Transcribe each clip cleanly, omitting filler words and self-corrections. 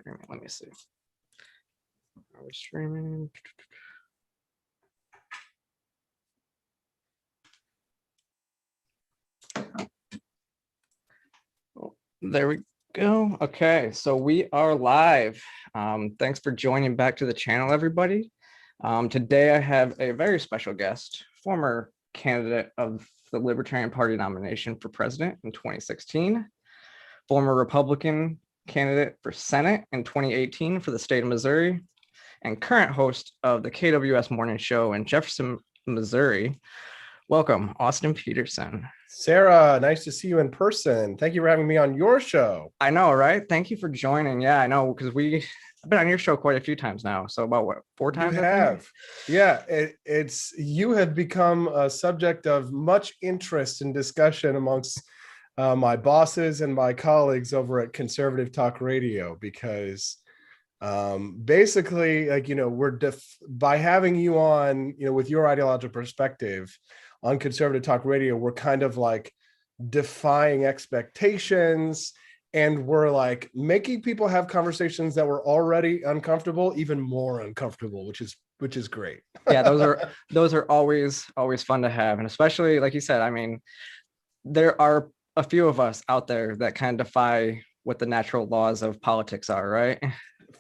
streaming. Let me see. Are we streaming? Oh, there we go. Okay, so we are live. Thanks for joining back to the channel, everybody. Today I have a very special guest, former candidate of the Libertarian Party nomination for president in 2016, former Republican candidate for Senate in 2018 for the state of Missouri, and current host of the KWS Morning Show in Jefferson, Missouri. Welcome, Austin Petersen. Sara, nice to see you in person. Thank you for having me on your show. I know, right? Thank you for joining. Yeah, I know, because I've been on your show quite a few times now. So about what, 4 times? You have. Yeah, you have become a subject of much interest and discussion amongst my bosses and my colleagues over at Conservative Talk Radio, because basically, like, we're by having you on, with your ideological perspective on Conservative Talk Radio, we're kind of like defying expectations, and we're like making people have conversations that were already uncomfortable even more uncomfortable, which is great. Yeah, those are always fun to have, and especially like you said, I mean, there are a few of us out there that kind of defy what the natural laws of politics are, right?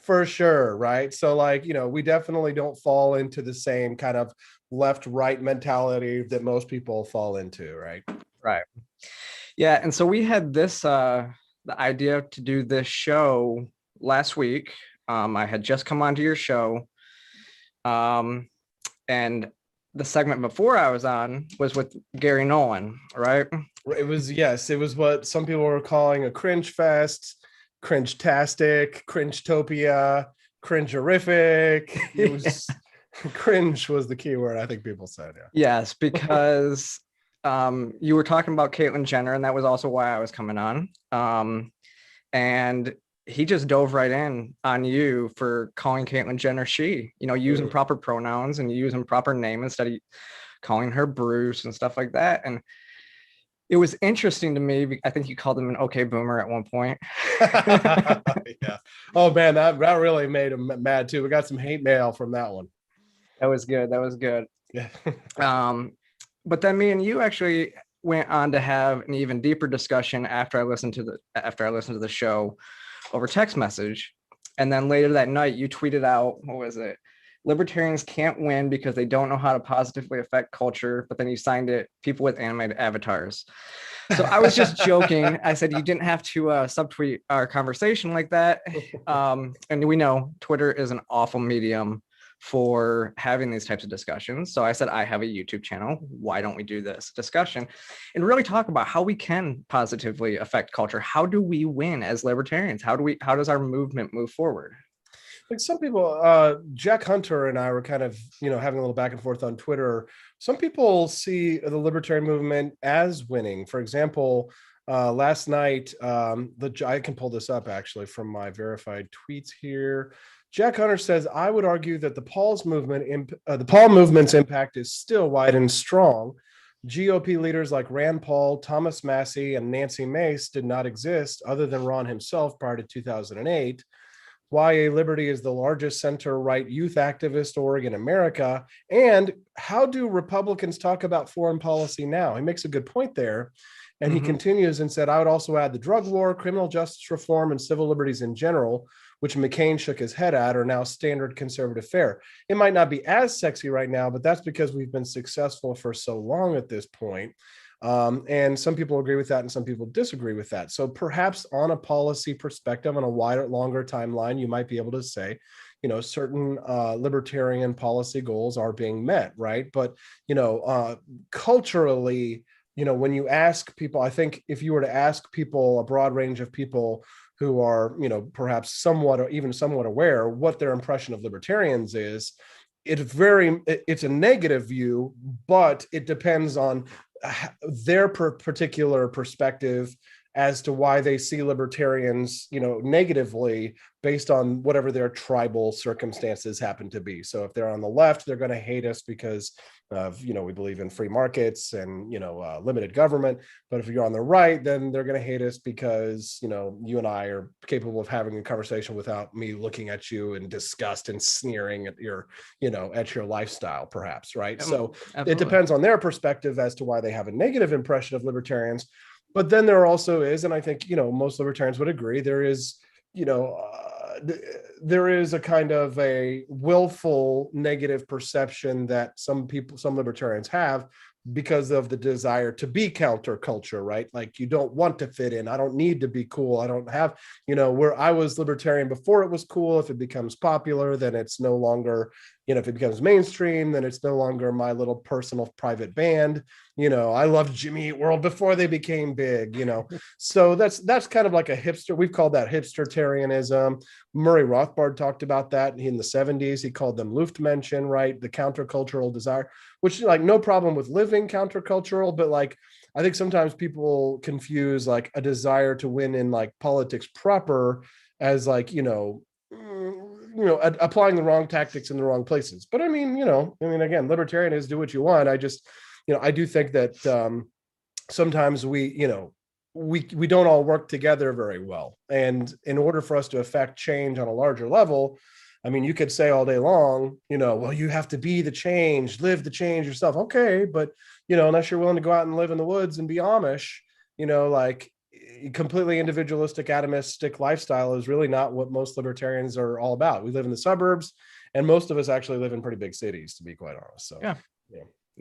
For sure, right? So like, we definitely don't fall into the same kind of left-right mentality that most people fall into, right? Right. Yeah, and so we had this the idea to do this show last week. I had just come onto your show, and the segment before I was on was with Gary Nolan, right? It was what some people were calling a cringe fest, cringe-tastic, cringe-topia, cringe-horrific. It was cringe was the key word I think people said. Yeah. Yes, because you were talking about Caitlyn Jenner, and that was also why I was coming on. And he just dove right in on you for calling Caitlyn Jenner she, using proper pronouns and using proper name instead of calling her Bruce and stuff like that. And it was interesting to me. I think you called him an okay boomer at one point. Yeah. Oh man, that really made him mad too. We got some hate mail from that one. That was good. Yeah. But then me and you actually went on to have an even deeper discussion after I listened to the show over text message. And then later that night you tweeted out, what was it? Libertarians can't win because they don't know how to positively affect culture, but then you signed it, people with animated avatars. So I was just joking. I said you didn't have to subtweet our conversation like that. And we know Twitter is an awful medium for having these types of discussions. So I said, I have a YouTube channel. Why don't we do this discussion and really talk about how we can positively affect culture? How do we win as libertarians? How does our movement move forward? Like some people, Jack Hunter and I were kind of, having a little back and forth on Twitter. Some people see the libertarian movement as winning. For example, last night, I can pull this up actually from my verified tweets here. Jack Hunter says, I would argue that the Paul movement's impact is still wide and strong. GOP leaders like Rand Paul, Thomas Massie, and Nancy Mace did not exist other than Ron himself prior to 2008. YA Liberty is the largest center-right youth activist org in America. And how do Republicans talk about foreign policy now? He makes a good point there. And he continues and said, I would also add the drug war, criminal justice reform, and civil liberties in general, which McCain shook his head at, are now standard conservative fare. It might not be as sexy right now, but that's because we've been successful for so long at this point. And some people agree with that and some people disagree with that. So perhaps on a policy perspective, on a wider, longer timeline, you might be able to say, certain libertarian policy goals are being met, right? But, culturally, when you ask people, I think if you were to ask people, a broad range of people who are, perhaps somewhat aware what their impression of libertarians is, it's a negative view, but it depends on their particular perspective as to why they see libertarians, negatively based on whatever their tribal circumstances happen to be. So if they're on the left, they're going to hate us because, of, we believe in free markets and, limited government. But if you're on the right, then they're going to hate us because, you and I are capable of having a conversation without me looking at you in disgust and sneering at your, at your lifestyle, perhaps. Right. So Absolutely. it depends on their perspective as to why they have a negative impression of libertarians. But then there also is, and I think, most libertarians would agree, there is, there is a kind of a willful negative perception that some libertarians have because of the desire to be counterculture, right? Like, you don't want to fit in. I don't need to be cool. I don't have, where I was libertarian before it was cool. If it becomes popular, then it's no longer, if it becomes mainstream, then it's no longer my little personal private band. I loved Jimmy Eat World before they became big, So that's kind of like a hipster. We've called that hipstertarianism. Murray Rothbard talked about that in the 70s. He called them Luftmenschen, right? The countercultural desire, which, like, no problem with living countercultural, but like, I think sometimes people confuse like a desire to win in like politics proper as like, applying the wrong tactics in the wrong places. But I mean, again, libertarian is do what you want. I just, I do think that sometimes we don't all work together very well. And in order for us to affect change on a larger level, I mean, you could say all day long, well, you have to be the change, live the change yourself. Okay. But, unless you're willing to go out and live in the woods and be Amish, like, completely individualistic, atomistic lifestyle is really not what most libertarians are all about. We live in the suburbs, and most of us actually live in pretty big cities, to be quite honest. So,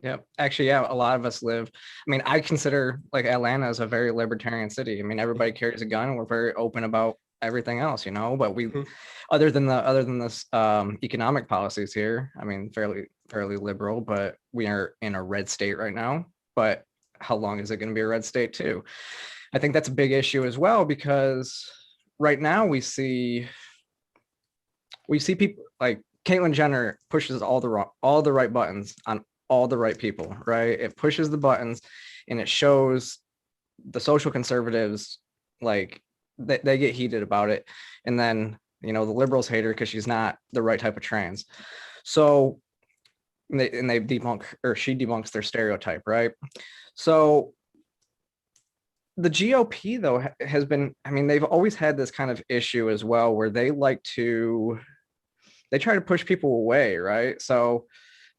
yeah. Actually, yeah, a lot of us live. I mean, I consider like Atlanta as a very libertarian city. I mean, everybody carries a gun, and we're very open about everything else, but we, other than this economic policies here, I mean, fairly liberal, but we are in a red state right now. But how long is it going to be a red state too? I think that's a big issue as well, because right now we see people like Caitlyn Jenner pushes all the right buttons on all the right people, right? It pushes the buttons, and it shows the social conservatives, like, they get heated about it. And then, the liberals hate her because she's not the right type of trans. So they debunk, or she debunks their stereotype, right? So the GOP, though, has been, I mean, they've always had this kind of issue as well, where they try to push people away, right? So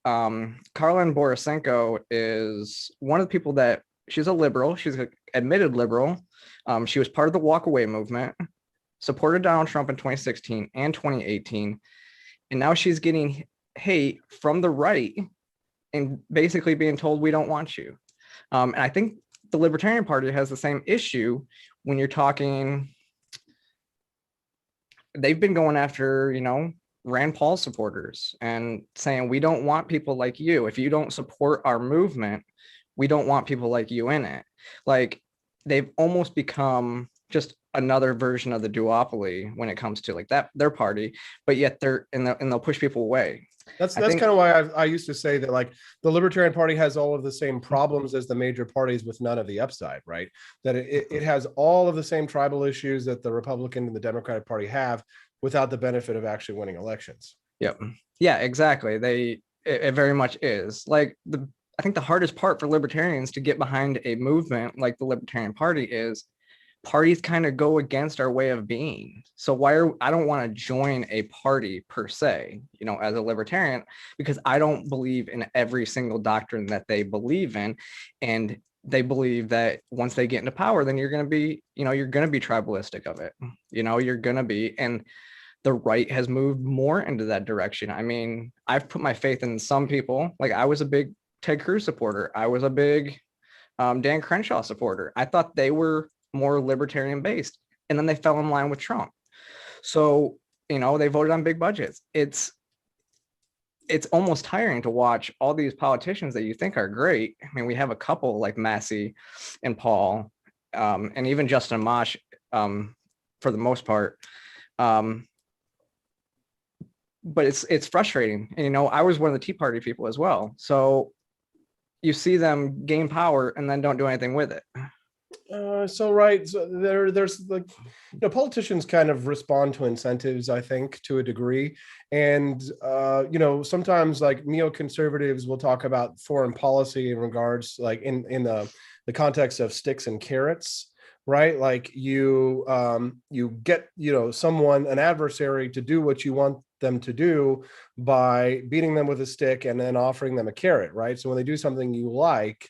Karlin Borisenko is one of the people that, she's a liberal. She's an admitted liberal. She was part of the walkaway movement, supported Donald Trump in 2016 and 2018. And now she's getting hate from the right and basically being told, we don't want you. And I think the Libertarian Party has the same issue when you're talking. They've been going after, Rand Paul supporters and saying, we don't want people like you. If you don't support our movement, we don't want people like you in it. Like, they've almost become just another version of the duopoly when it comes to like that, their party, but yet they'll push people away. That's kind of why I used to say that, like, the Libertarian Party has all of the same problems as the major parties with none of the upside, right? That it has all of the same tribal issues that the Republican and the Democratic Party have, without the benefit of actually winning elections. Yep. Yeah, exactly. It very much is. Like, I think the hardest part for libertarians to get behind a movement like the Libertarian Party is parties kind of go against our way of being. So I don't want to join a party per se, as a libertarian, because I don't believe in every single doctrine that they believe in. And they believe that once they get into power, then you're going to be, you're going to be tribalistic of it. You're going to be, and the right has moved more into that direction. I mean, I've put my faith in some people. Like, I was a big Ted Cruz supporter. I was a big Dan Crenshaw supporter. I thought they were more libertarian based, and then they fell in line with Trump. So, they voted on big budgets. It's almost tiring to watch all these politicians that you think are great. I mean, we have a couple like Massey and Paul, and even Justin Amash, for the most part. But it's frustrating. And, I was one of the Tea Party people as well. So you see them gain power and then don't do anything with it. So there's like, politicians kind of respond to incentives, I think, to a degree. And, sometimes like neoconservatives will talk about foreign policy in regards, like in the context of sticks and carrots, right? Like you get, someone, an adversary, to do what you want them to do by beating them with a stick and then offering them a carrot, right? So when they do something you like,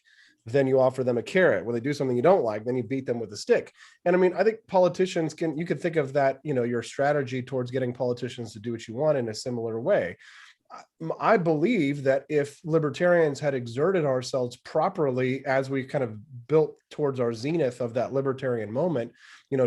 then you offer them a carrot. When they do something you don't like, then you beat them with a stick. And I mean, I think politicians you could think of that, your strategy towards getting politicians to do what you want in a similar way. I believe that if libertarians had exerted ourselves properly as we kind of built towards our zenith of that libertarian moment,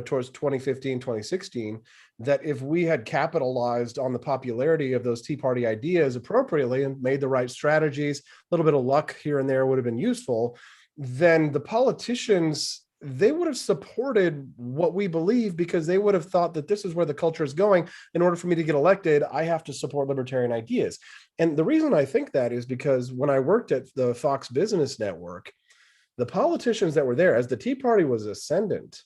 towards 2015, 2016, that if we had capitalized on the popularity of those Tea Party ideas appropriately and made the right strategies, a little bit of luck here and there would have been useful, then the politicians, they would have supported what we believe, because they would have thought that this is where the culture is going. In order for me to get elected, I have to support libertarian ideas. And the reason I think that is because when I worked at the Fox Business Network, the politicians that were there as the Tea Party was ascendant,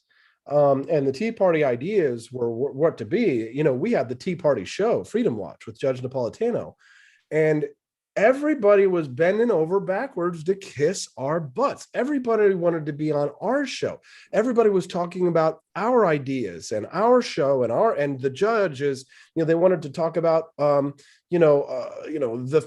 and the Tea Party ideas were what to be, we had the Tea Party show, Freedom Watch, with Judge Napolitano. And everybody was bending over backwards to kiss our butts. Everybody wanted to be on our show. Everybody was talking about our ideas and our show and the judges, they wanted to talk about, the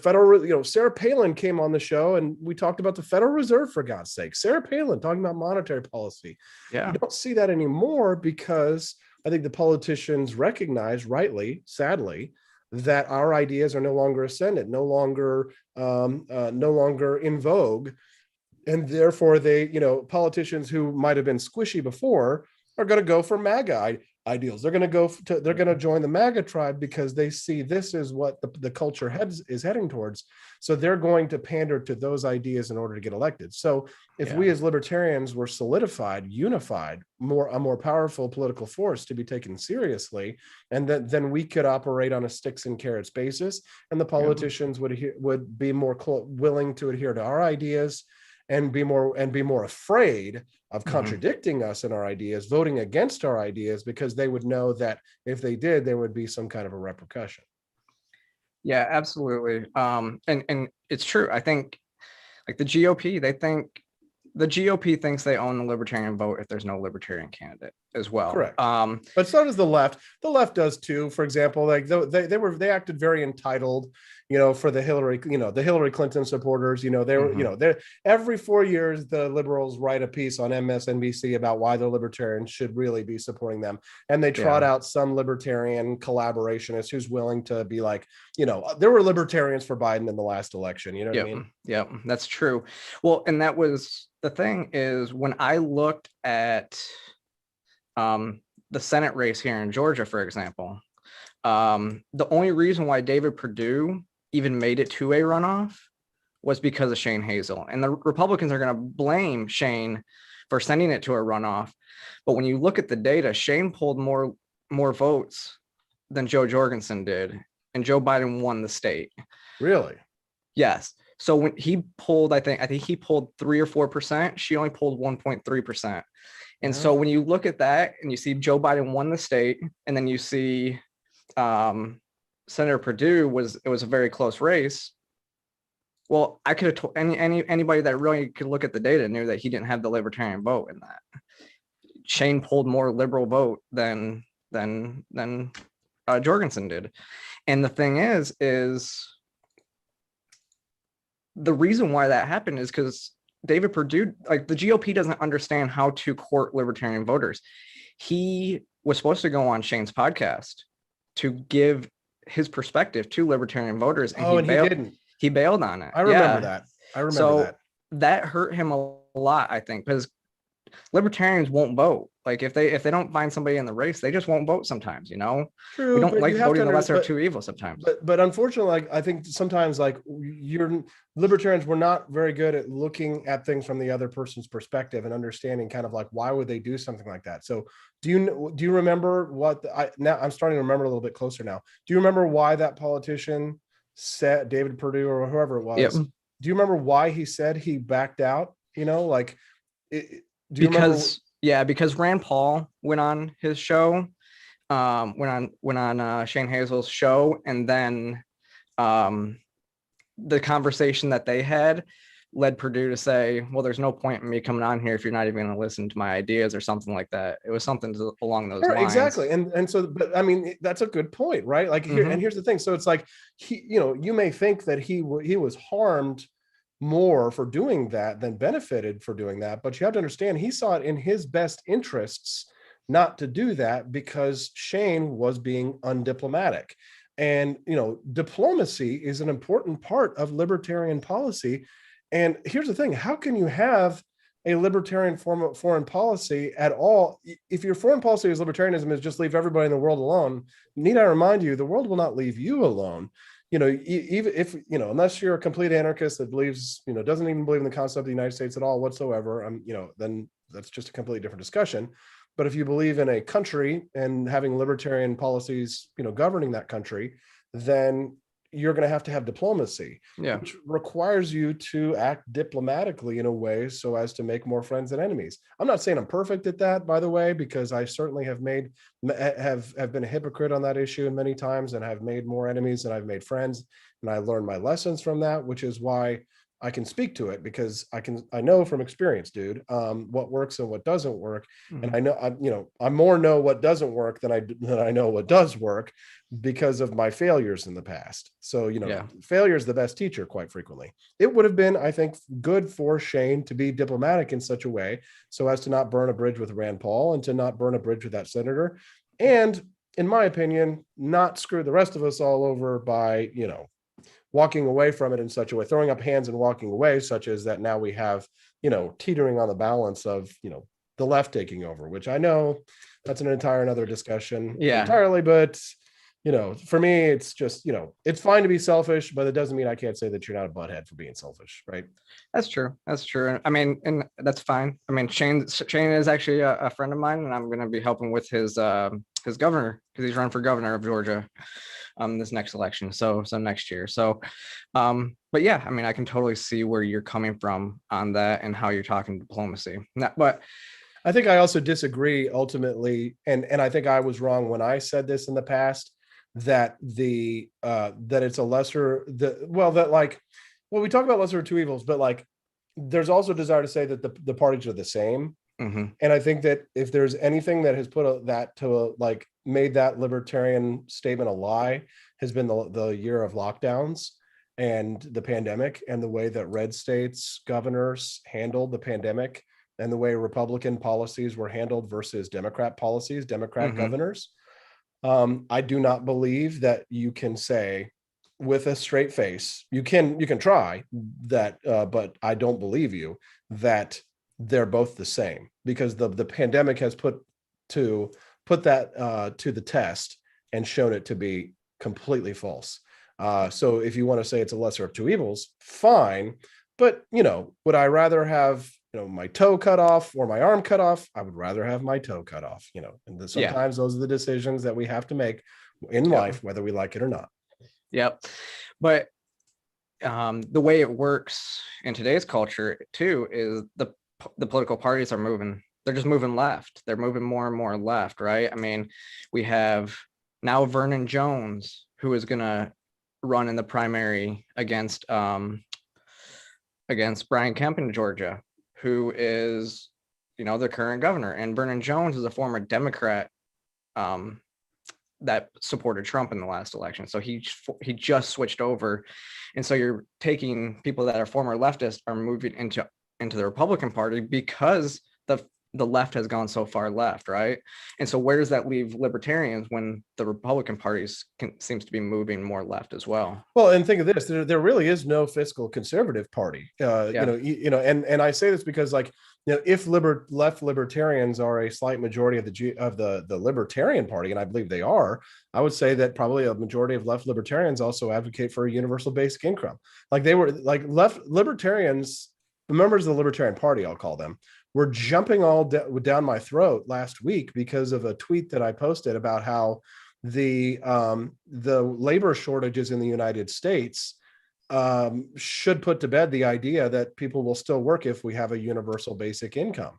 federal, Sarah Palin came on the show and we talked about the Federal Reserve, for God's sake. Sarah Palin talking about monetary policy. Yeah. You don't see that anymore because I think the politicians recognize, rightly, sadly, that our ideas are no longer ascendant, no longer in vogue, and therefore they, politicians who might have been squishy before are going to go for MAGA ideals. They're going to join the MAGA tribe because they see this is what the culture is heading towards. So they're going to pander to those ideas in order to get elected. So if we as libertarians were solidified, unified, a more powerful political force to be taken seriously, and then we could operate on a sticks and carrots basis, and the politicians would be more willing to adhere to our ideas and be more afraid of contradicting us in our ideas, voting against our ideas, because they would know that if they did, there would be some kind of a repercussion. Yeah, absolutely. And it's true. I think like the GOP thinks they own the libertarian vote if there's no libertarian candidate as well. Correct. But so does the left. The left does too. For example, like they acted very entitled, for the Hillary Clinton supporters. They were, they're every 4 years the liberals write a piece on MSNBC about why the libertarians should really be supporting them, and they trot out some libertarian collaborationist who's willing to be like, there were libertarians for Biden in the last election. You know what I mean? Yeah, that's true. Well, and that was the thing is when I looked at the Senate race here in Georgia, for example, the only reason why David Perdue even made it to a runoff was because of Shane Hazel. And the Republicans are going to blame Shane for sending it to a runoff. But when you look at the data, Shane pulled more votes than Joe Jorgensen did, and Joe Biden won the state. Really? Yes. So when he pulled, I think he pulled 3 or 4%. She only pulled 1.3%. And so when you look at that and you see Joe Biden won the state, and then you see Senator Perdue it was a very close race. Well, I could have told anybody that really could look at the data knew that he didn't have the libertarian vote in that. Shane pulled more liberal vote than Jorgensen did. And the thing is the reason why that happened is because David Perdue, like the GOP doesn't understand how to court libertarian voters. He was supposed to go on Shane's podcast to give his perspective to libertarian voters, and he didn't. He bailed on it. I remember that. So that hurt him a lot, I think, because libertarians won't vote. Like if they don't find somebody in the race, they just won't vote sometimes. True, we don't like voting the lesser of two evils sometimes. But unfortunately, like I think sometimes like libertarians were not very good at looking at things from the other person's perspective and understanding kind of like why would they do something like that. So do you remember now I'm starting to remember a little bit closer now. Do you remember why that politician said, David Perdue or whoever it was? Yep. Do you remember why he said he backed out? Yeah, because Rand Paul went on his show, went on Shane Hazel's show, and then um, the conversation that they had led Purdue to say, well, there's no point in me coming on here if you're not even going to listen to my ideas or something like that. It was something along those Sure, lines. exactly. And so, but I mean, that's a good point, right? Like here, and here's the thing. So it's like you may think that he was harmed more for doing that than benefited for doing that, but you have to understand he saw it in his best interests not to do that because Shane was being undiplomatic. And diplomacy is an important part of libertarian policy. And here's the thing: how can you have a libertarian form of foreign policy at all if your foreign policy is libertarianism is just leave everybody in the world alone? Need I remind you, the world will not leave you alone. Even if unless you're a complete anarchist that believes doesn't even believe in the concept of the United States at all whatsoever, then that's just a completely different discussion. But if you believe in a country and having libertarian policies governing that country, then you're going to have diplomacy, which requires you to act diplomatically in a way so as to make more friends than enemies. I'm not saying I'm perfect at that, by the way, because I certainly have been a hypocrite on that issue many times, and I've made more enemies than I've made friends. And I learned my lessons from that, which is why I can speak to it, because I know from experience, dude, what works and what doesn't work. And I more know what doesn't work than I know what does work, because of my failures in the past. So, failure is the best teacher quite frequently. It would have been, I think, good for Shane to be diplomatic in such a way so as to not burn a bridge with Rand Paul and to not burn a bridge with that senator. And in my opinion, not screw the rest of us all over by, walking away from it in such a way, throwing up hands and walking away, such as that now we have, teetering on the balance of, the left taking over, which I know that's an entire another discussion entirely, but for me, it's just, it's fine to be selfish, but it doesn't mean I can't say that you're not a butthead for being selfish, right? That's true. That's true. I mean, and that's fine. I mean, Shane is actually a friend of mine, and I'm going to be helping with his governor, because he's running for governor of Georgia this next election. So next year. So, but yeah, I mean, I can totally see where you're coming from on that and how you're talking diplomacy. But I think I also disagree ultimately, and I think I was wrong when I said this in the past, that that it's a lesser we talk about lesser of two evils, but like there's also a desire to say that the parties are the same. And I think that if there's anything that has put made that libertarian statement a lie, has been the year of lockdowns and the pandemic, and the way that red states governors handled the pandemic, and the way Republican policies were handled versus Democrat policies, Democrat governors. I do not believe that you can say with a straight face, you can try that, but I don't believe you that they're both the same, because the pandemic has put that to the test and shown it to be completely false. So if you want to say it's a lesser of two evils, fine. But would I rather have my toe cut off or my arm cut off? I would rather have my toe cut off. And sometimes those are the decisions that we have to make in life, whether we like it or not. Yep. But the way it works in today's culture too is the political parties are moving. They're just moving left. They're moving more and more left, right? I mean, we have now Vernon Jones, who is going to run in the primary against Brian Kemp in Georgia, who is, the current governor. And Vernon Jones is a former Democrat that supported Trump in the last election. So he just switched over. And so you're taking people that are former leftists are moving into the Republican Party because the left has gone so far left, right? And so where does that leave libertarians when the Republican Party seems to be moving more left as well? Well, and think of this: there really is no fiscal conservative party. And I say this because, if left libertarians are a slight majority of the Libertarian Party, and I believe they are, I would say that probably a majority of left libertarians also advocate for a universal basic income. Like they were left libertarians, the members of the Libertarian Party, I'll call them, were jumping all down my throat last week because of a tweet that I posted about how the labor shortages in the United States should put to bed the idea that people will still work if we have a universal basic income.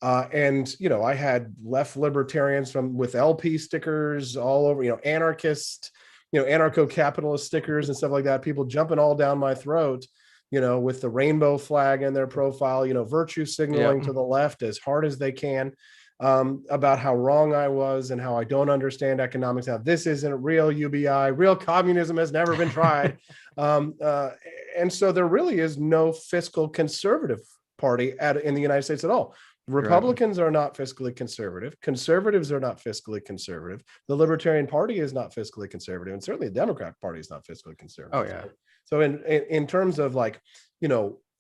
And I had left libertarians with LP stickers all over, anarchist, anarcho-capitalist stickers and stuff like that, people jumping all down my throat, with the rainbow flag in their profile, virtue signaling to the left as hard as they can, about how wrong I was and how I don't understand economics. Now, this isn't real UBI. Real communism has never been tried. And so there really is no fiscal conservative party in the United States at all. Republicans are not fiscally conservative. Conservatives are not fiscally conservative. The Libertarian Party is not fiscally conservative. And certainly the Democrat Party is not fiscally conservative. Oh, yeah. So in terms of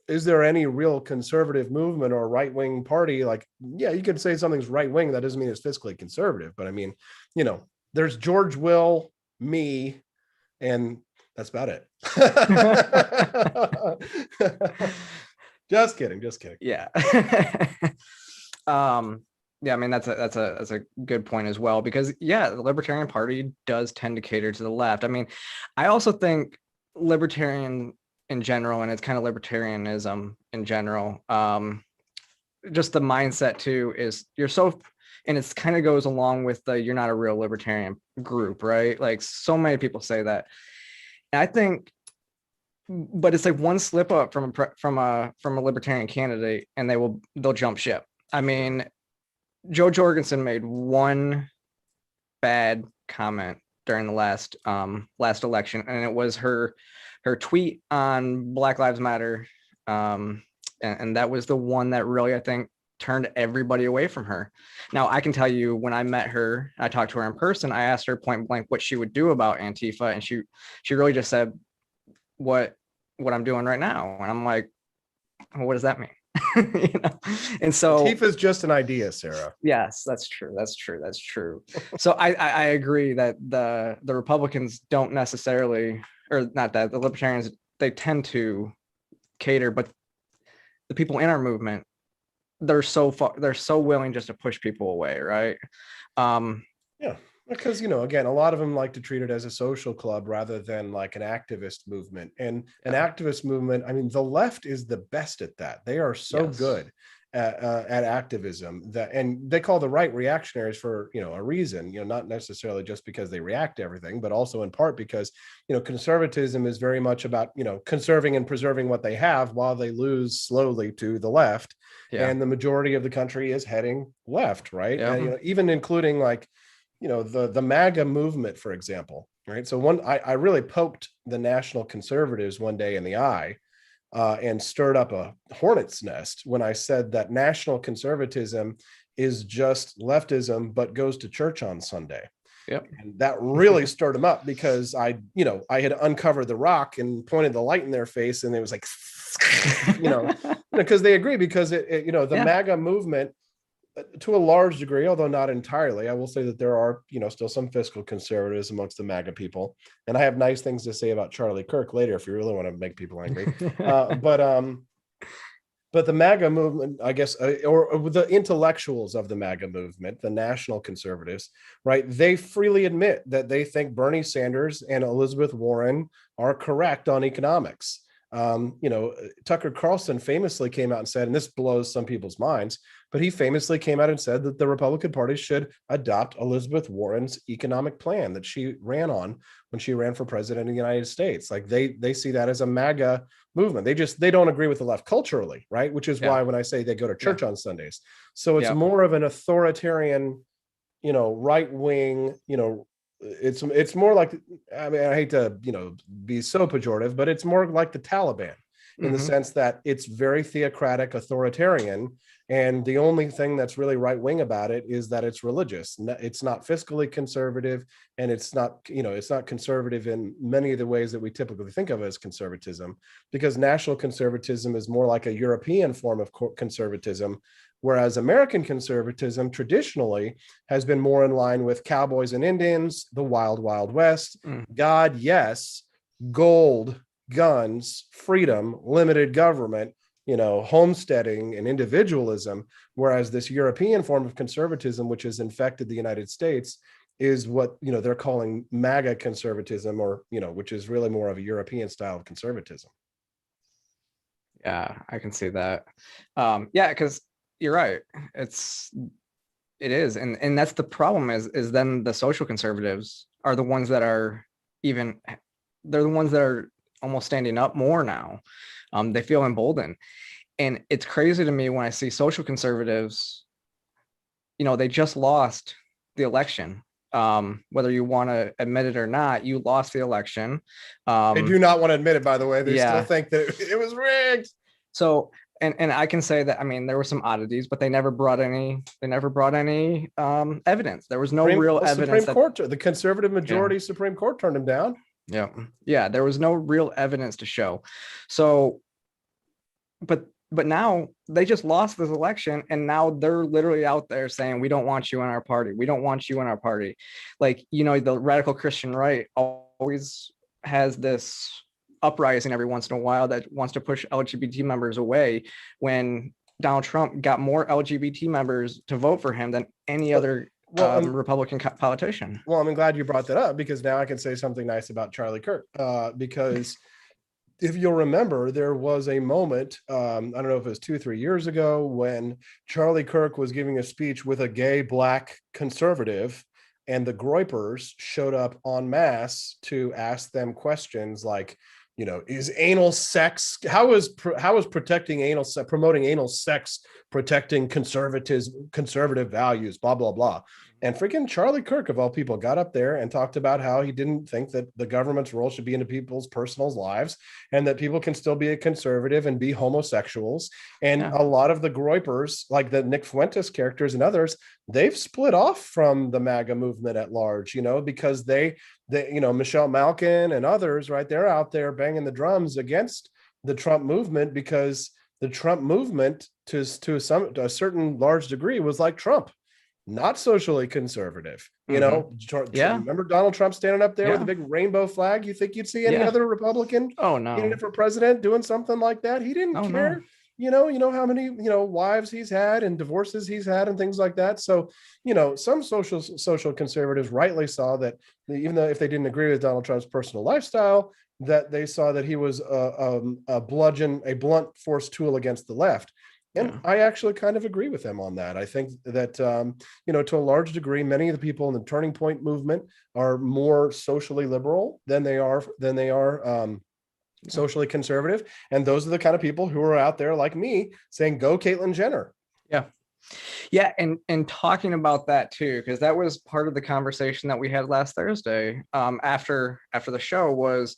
is there any real conservative movement or right-wing party? You could say something's right-wing. That doesn't mean it's fiscally conservative. But I mean, there's George Will, me, and that's about it. Just kidding. Yeah. Yeah, I mean, that's a good point as well, because the Libertarian Party does tend to cater to the left. I mean, I also think libertarian in general, and it's kind of libertarianism in general, just the mindset too is and it's kind of goes along with you're not a real libertarian group, right? Like, so many people say that, and I think, but it's like one slip up from a libertarian candidate and they'll jump ship. I mean, Joe Jorgensen made one bad comment during the last election, and it was her tweet on Black Lives Matter, and that was the one that really, I think, turned everybody away from her. Now, I can tell you, when I met her, I talked to her in person, I asked her point blank what she would do about Antifa, and she really just said what I'm doing right now, and I'm like, well, what does that mean? And so Antifa is just an idea, Sarah. Yes, that's true. So I agree that the Republicans don't necessarily, or not that, the Libertarians, they tend to cater, but the people in our movement, they're so willing just to push people away, right? Yeah, because again, a lot of them like to treat it as a social club rather than like an activist movement. And an activist movement, I mean, the left is the best at that. They are so good at activism, and they call the right reactionaries for a reason, not necessarily just because they react to everything, but also in part because conservatism is very much about conserving and preserving what they have while they lose slowly to the left. And the majority of the country is heading left, right? And, even including the MAGA movement, for example, right? So I really poked the national conservatives one day in the eye, and stirred up a hornet's nest when I said that national conservatism is just leftism, but goes to church on Sunday. Yep. And that really stirred them up, because I had uncovered the rock and pointed the light in their face, and it was like, because they agree, because the MAGA movement, to a large degree, although not entirely, I will say that there are, still some fiscal conservatives amongst the MAGA people. And I have nice things to say about Charlie Kirk later, if you really want to make people angry. But the MAGA movement, I guess, or the intellectuals of the MAGA movement, the national conservatives, right? They freely admit that they think Bernie Sanders and Elizabeth Warren are correct on economics. Tucker Carlson famously came out and said, and this blows some people's minds, but he famously came out and said that the Republican Party should adopt Elizabeth Warren's economic plan that she ran on when she ran for president of the United States. Like they see that as a MAGA movement. They don't agree with the left culturally, right? Which is why when I say they go to church on Sundays. So it's more of an authoritarian, right wing, it's more like, I mean, I hate to, be so pejorative, but it's more like the Taliban in the sense that it's very theocratic, authoritarian. And the only thing that's really right wing about it is that it's religious. It's not fiscally conservative, and it's not conservative in many of the ways that we typically think of as conservatism, because national conservatism is more like a European form of conservatism, whereas American conservatism traditionally has been more in line with cowboys and Indians, the wild, wild west, God, yes, gold, guns, freedom, limited government, homesteading and individualism, whereas this European form of conservatism, which has infected the United States, is what they're calling MAGA conservatism, or which is really more of a European style of conservatism. Yeah, I can see that. Because you're right. It is. And that's the problem is then the social conservatives are the ones that are they're the ones that are almost standing up more now. They feel emboldened. And it's crazy to me when I see social conservatives, they just lost the election. Whether you want to admit it or not, you lost the election. They do not want to admit it, by the way. They Yeah. still think that it was rigged. So, and I can say that, I mean, there were some oddities, but they never brought any evidence. There was no real evidence. Supreme Court, the conservative majority Supreme Court turned him down. Yeah. There was no real evidence to show. So, but now they just lost this election, and now they're literally out there saying, we don't want you in our party. We don't want you in our party. Like, the radical Christian right always has this uprising every once in a while that wants to push LGBT members away, when Donald Trump got more LGBT members to vote for him than any other Republican politician. Well, I'm glad you brought that up, because now I can say something nice about Charlie Kirk, because if you'll remember, there was a moment, I don't know if it was 2-3 years ago, when Charlie Kirk was giving a speech with a gay Black conservative, and the Groypers showed up en masse to ask them questions like, is anal sex, how is protecting anal sex, promoting anal sex, protecting conservative values, blah, blah, blah. And freaking Charlie Kirk, of all people, got up there and talked about how he didn't think that the government's role should be into people's personal lives, and that people can still be a conservative and be homosexuals. And a lot of the Groypers, like the Nick Fuentes characters and others, they've split off from the MAGA movement at large, because they Michelle Malkin and others, right, they're out there banging the drums against the Trump movement, because the Trump movement to a certain large degree was like Trump, not socially conservative. Remember Donald Trump standing up there with a big rainbow flag? You think you'd see any other Republican candidate for president doing something like that? He didn't care. No. You know how many wives he's had and divorces he's had and things like that. So some social conservatives rightly saw that, even though if they didn't agree with Donald Trump's personal lifestyle, that they saw that he was a blunt force tool against the left. And I actually kind of agree with them on that. I think that, to a large degree, many of the people in the Turning Point movement are more socially liberal than they are socially conservative. And those are the kind of people who are out there like me saying, go Caitlyn Jenner. Yeah. And talking about that too, because that was part of the conversation that we had last Thursday, after the show, was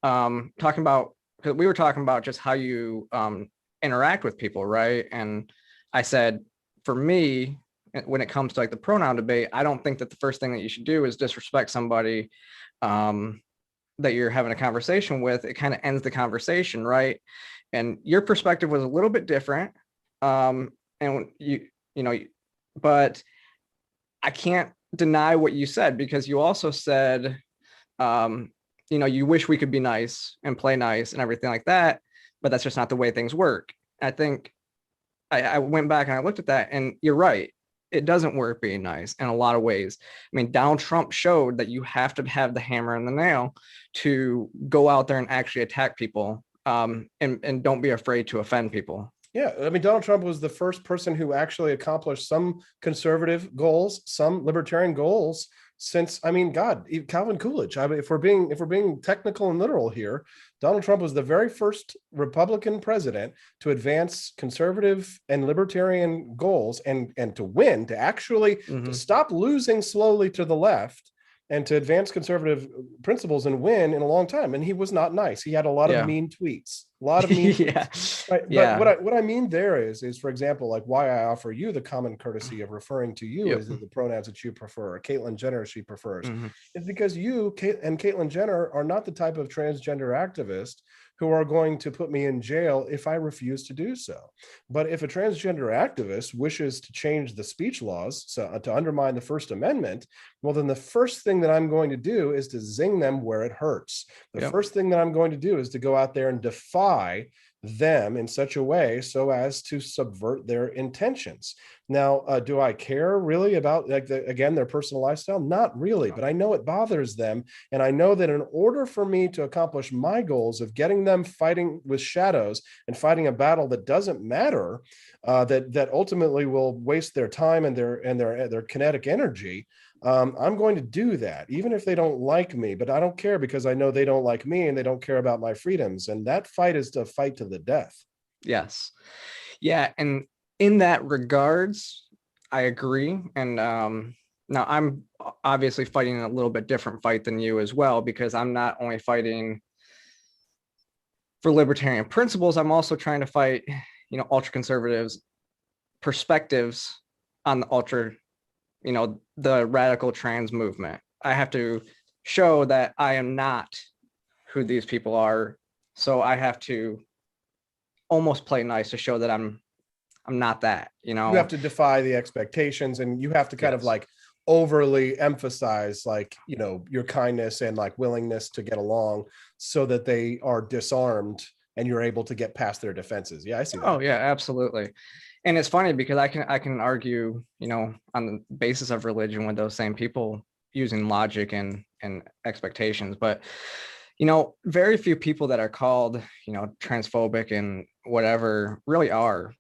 talking about, because we were talking about just how you interact with people, right? And I said, for me, when it comes to like the pronoun debate, I don't think that the first thing that you should do is disrespect somebody that you're having a conversation with. It kind of ends the conversation, right? And your perspective was a little bit different, and but I can't deny what you said, because you also said, you wish we could be nice and play nice and everything like that, but that's just not the way things work. I think I went back and I looked at that, and you're right. It doesn't work being nice in a lot of ways. I mean, Donald Trump showed that you have to have the hammer and the nail to go out there and actually attack people, and don't be afraid to offend people. Yeah, I mean, Donald Trump was the first person who actually accomplished some conservative goals, some libertarian goals since, Calvin Coolidge. If we're being technical and literal here, Donald Trump was the very first Republican president to advance conservative and libertarian goals, and to win, to actually to stop losing slowly to the left, and to advance conservative principles and win in a long time. And he was not nice. He had a lot of mean tweets, tweets. Right? But what I mean there is, for example, like why I offer you the common courtesy of referring to you as the pronouns that you prefer, or Caitlyn Jenner she prefers, is because you and Caitlyn Jenner are not the type of transgender activist who are going to put me in jail if I refuse to do so. But if a transgender activist wishes to change the speech laws, so to undermine the First Amendment, well, then the first thing that I'm going to do is to zing them where it hurts. The first thing that I'm going to do is to go out there and defy them in such a way so as to subvert their intentions. Now, do I care really about again their personal lifestyle? Not really, but I know it bothers them, and I know that in order for me to accomplish my goals of getting them fighting with shadows and fighting a battle that doesn't matter, that ultimately will waste their time and their kinetic energy, I'm going to do that, even if they don't like me. But I don't care, because I know they don't like me and they don't care about my freedoms. And that fight is to fight to the death. Yes. Yeah. And in that regards, I agree. And now I'm obviously fighting a little bit different fight than you as well, because I'm not only fighting for libertarian principles, I'm also trying to fight, ultra conservatives perspectives on the ultra, the radical trans movement. I have to show that I am not who these people are. So I have to almost play nice to show that I'm not that, You have to defy the expectations, and you have to kind of like overly emphasize your kindness and like willingness to get along, so that they are disarmed and you're able to get past their defenses. Yeah, I see that. Oh yeah, absolutely. And it's funny because I can argue, on the basis of religion with those same people using logic and expectations, but very few people that are called, transphobic and whatever really are.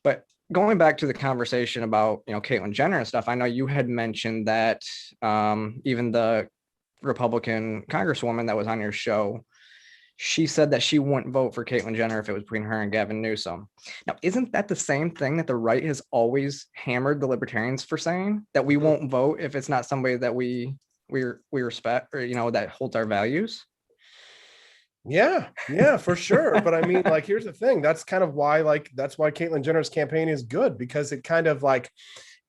But going back to the conversation about, Caitlyn Jenner and stuff, I know you had mentioned that even the Republican Congresswoman that was on your show, she said that she wouldn't vote for Caitlyn Jenner if it was between her and Gavin Newsom. Now, isn't that the same thing that the right has always hammered the libertarians for saying, that we won't vote if it's not somebody that we respect, or, that holds our values? Yeah, for sure. But I mean, here's the thing. That's kind of why, that's why Caitlyn Jenner's campaign is good, because it kind of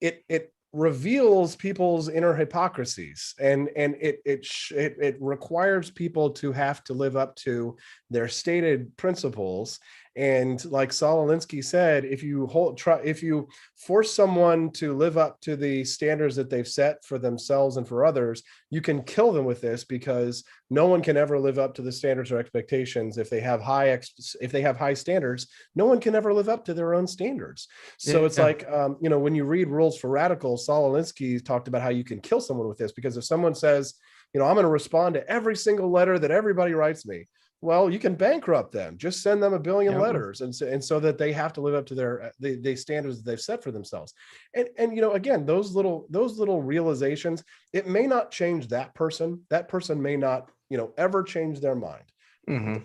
it reveals people's inner hypocrisies, and it requires people to have to live up to their stated principles. And like Saul Alinsky said, if you force someone to live up to the standards that they've set for themselves and for others, you can kill them with this, because no one can ever live up to the standards or expectations. If they have high standards, no one can ever live up to their own standards. So it's when you read Rules for Radicals, Saul Alinsky talked about how you can kill someone with this, because if someone says, I'm going to respond to every single letter that everybody writes me, well, you can bankrupt them. Just send them a billion letters, and so that they have to live up to the standards that they've set for themselves. And again, those little realizations, it may not change that person. That person may not ever change their mind. Mm-hmm.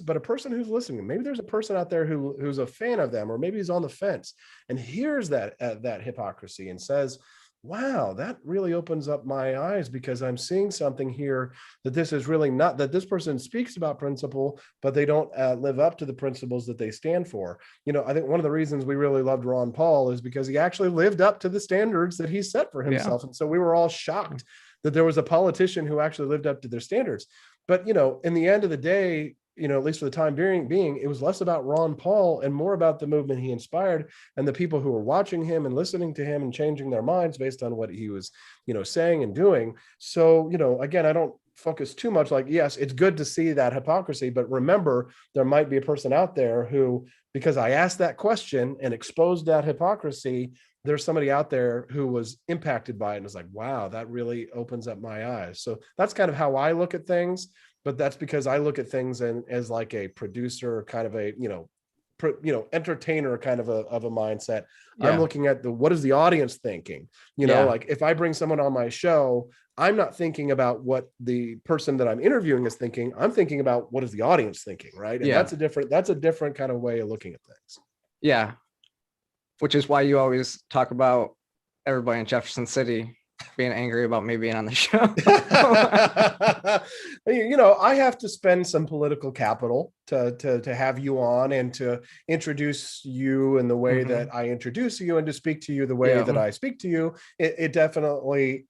But a person who's listening, maybe there's a person out there who's a fan of them, or maybe he's on the fence and hears that hypocrisy and says, wow, that really opens up my eyes, because I'm seeing something here that this is really not, that this person speaks about principle, but they don't live up to the principles that they stand for. I think one of the reasons we really loved Ron Paul is because he actually lived up to the standards that he set for himself. Yeah. And so we were all shocked that there was a politician who actually lived up to their standards. But, in the end of the day, at least for the time being, it was less about Ron Paul and more about the movement he inspired and the people who were watching him and listening to him and changing their minds based on what he was, saying and doing. So, again, I don't focus too much. Yes, it's good to see that hypocrisy, but remember, there might be a person out there who, because I asked that question and exposed that hypocrisy, there's somebody out there who was impacted by it and was like, wow, that really opens up my eyes. So that's kind of how I look at things. But that's because I look at things as like a producer, kind of a, entertainer kind of a mindset. Yeah. I'm looking at what is the audience thinking? If I bring someone on my show, I'm not thinking about what the person that I'm interviewing is thinking. I'm thinking about what is the audience thinking, right? And that's a different kind of way of looking at things. Yeah. Which is why you always talk about everybody in Jefferson City being angry about me being on the show. I have to spend some political capital to have you on and to introduce you in the way that I introduce you, and to speak to you the way that I speak to you. It definitely,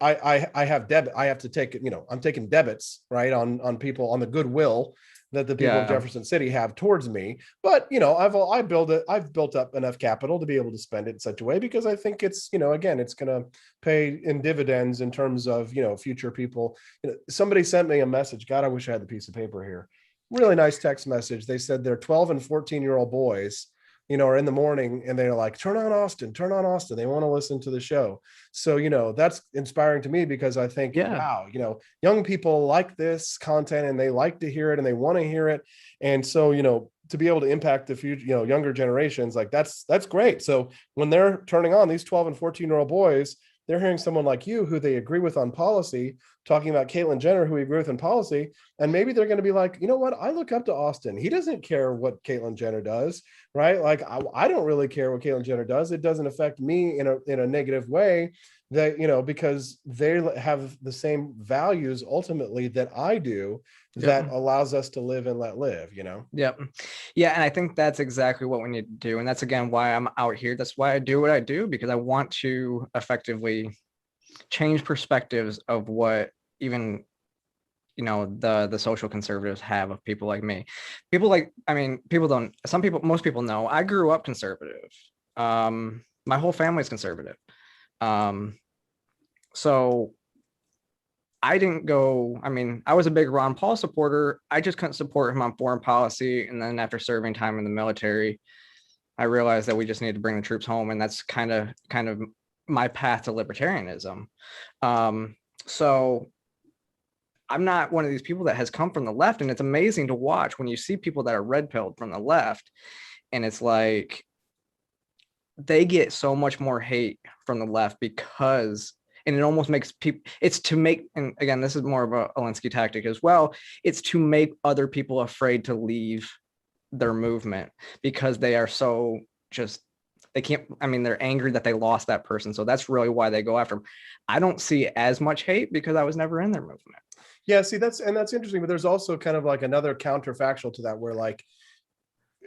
I have to take, I'm taking debits, right, on people, on the goodwill that the people of Jefferson City have towards me. But, I've built up enough capital to be able to spend it in such a way, because I think it's, again, it's going to pay in dividends in terms of, future people. Somebody sent me a message. God, I wish I had the piece of paper here. Really nice text message. They said their 12 and 14-year-old boys or in the morning, and they're like, turn on Austin. They want to listen to the show. So, that's inspiring to me, because I think, Yeah. wow, young people like this content and they like to hear it and they want to hear it. And so, to be able to impact the future, younger generations, like that's great. So when they're turning on, these 12 and 14-year-old boys, they're hearing someone like you who they agree with on policy, talking about Caitlyn Jenner, who we agree with in policy. And maybe they're going to be like, you know what? I look up to Austin. He doesn't care what Caitlyn Jenner does, right? Like, I don't really care what Caitlyn Jenner does. It doesn't affect me in a negative way, that, because they have the same values ultimately that I do, that allows us to live and let live, Yep. Yeah. And I think that's exactly what we need to do. And that's, again, why I'm out here. That's why I do what I do, because I want to effectively change perspectives of what even, the social conservatives have of people like me. Most people know I grew up conservative. My whole family's conservative. So I didn't go, I was a big Ron Paul supporter. I just couldn't support him on foreign policy. And then after serving time in the military, I realized that we just need to bring the troops home. And that's kind of my path to libertarianism. So I'm not one of these people that has come from the left. And it's amazing to watch when you see people that are red pilled from the left. And it's like, they get so much more hate from the left because, and it almost makes people, it's to make, and again, this is more of a Alinsky tactic as well, it's to make other people afraid to leave their movement, because they are so just, they can't, they're angry that they lost that person. So that's really why they go after them. I don't see as much hate because I was never in their movement. Yeah, see, that's interesting, but there's also kind of like another counterfactual to that, where like,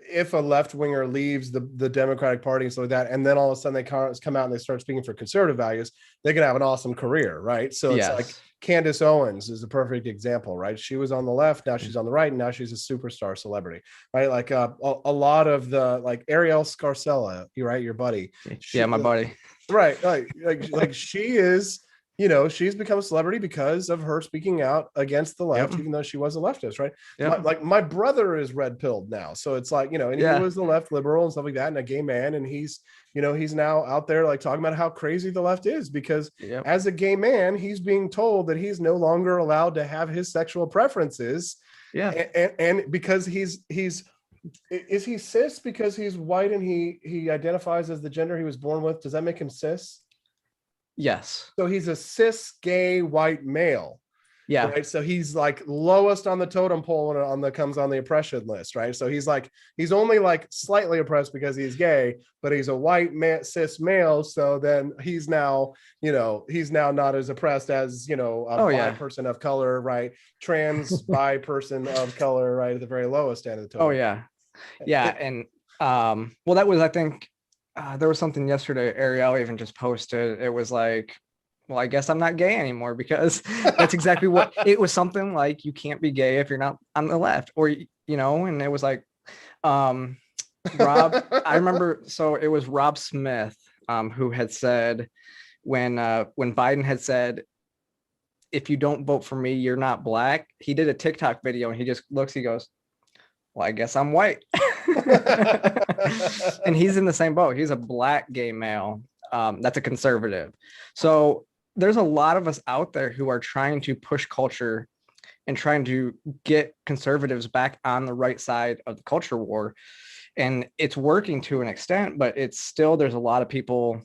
if a left winger leaves the Democratic Party and stuff like that, and then all of a sudden they come out and they start speaking for conservative values, they can have an awesome career, right? So it's like Candace Owens is a perfect example, right? She was on the left, now she's on the right, and now she's a superstar celebrity, right? Like a lot of the, like Ariel Scarcella, right? Your buddy. My buddy. Right. Like she is, she's become a celebrity because of her speaking out against the left, even though she was a leftist, right? My brother is red pilled now. So it's like, and he was the left liberal and stuff like that, and a gay man. And he's now out there like talking about how crazy the left is, because as a gay man, he's being told that he's no longer allowed to have his sexual preferences. Yeah. And because is he cis because he's white and he identifies as the gender he was born with? Does that make him cis? Yes. So he's a cis gay white male. Yeah. Right. So he's like lowest on the totem pole comes on the oppression list. Right. So he's only like slightly oppressed because he's gay, but he's a white cis male. So then he's now not as oppressed as, bi person of color, right? Trans bi person of color, right? At the very lowest end of the totem. Oh yeah. Yeah. And well, that was, I think, there was something yesterday Ariel even just posted. It was like, well, I guess I'm not gay anymore, because that's exactly what it was. Something like, you can't be gay if you're not on the left, or, and it was like, Rob, I remember, so it was Rob Smith, who had said when Biden had said, if you don't vote for me, you're not black. He did a TikTok video and he just looks, he goes, well, I guess I'm white. And he's in the same boat. He's a black gay male. That's a conservative. So there's a lot of us out there who are trying to push culture and trying to get conservatives back on the right side of the culture war. And it's working to an extent, but it's still, there's a lot of people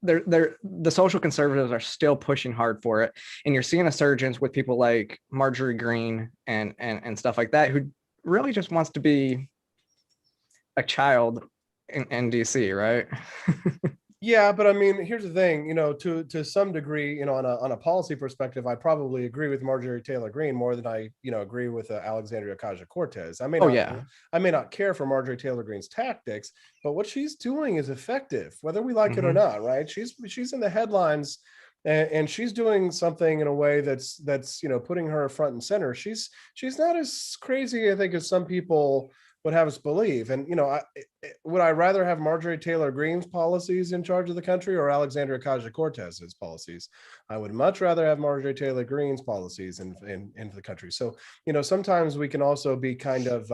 the social conservatives are still pushing hard for it. And you're seeing a surge with people like Marjorie Greene and stuff like that, who really just wants to be a child in DC, right? Yeah, but I mean, here's the thing, to some degree, on a policy perspective, I probably agree with Marjorie Taylor Greene more than I, agree with Alexandria Ocasio-Cortez. I may not care for Marjorie Taylor Greene's tactics, but what she's doing is effective, whether we like it or not, right? She's in the headlines, and she's doing something in a way that's putting her front and center. She's not as crazy, I think, as some people would have us believe. And, would I rather have Marjorie Taylor Greene's policies in charge of the country or Alexandria Ocasio-Cortez's policies? I would much rather have Marjorie Taylor Greene's policies in the country. So, sometimes we can also be kind of,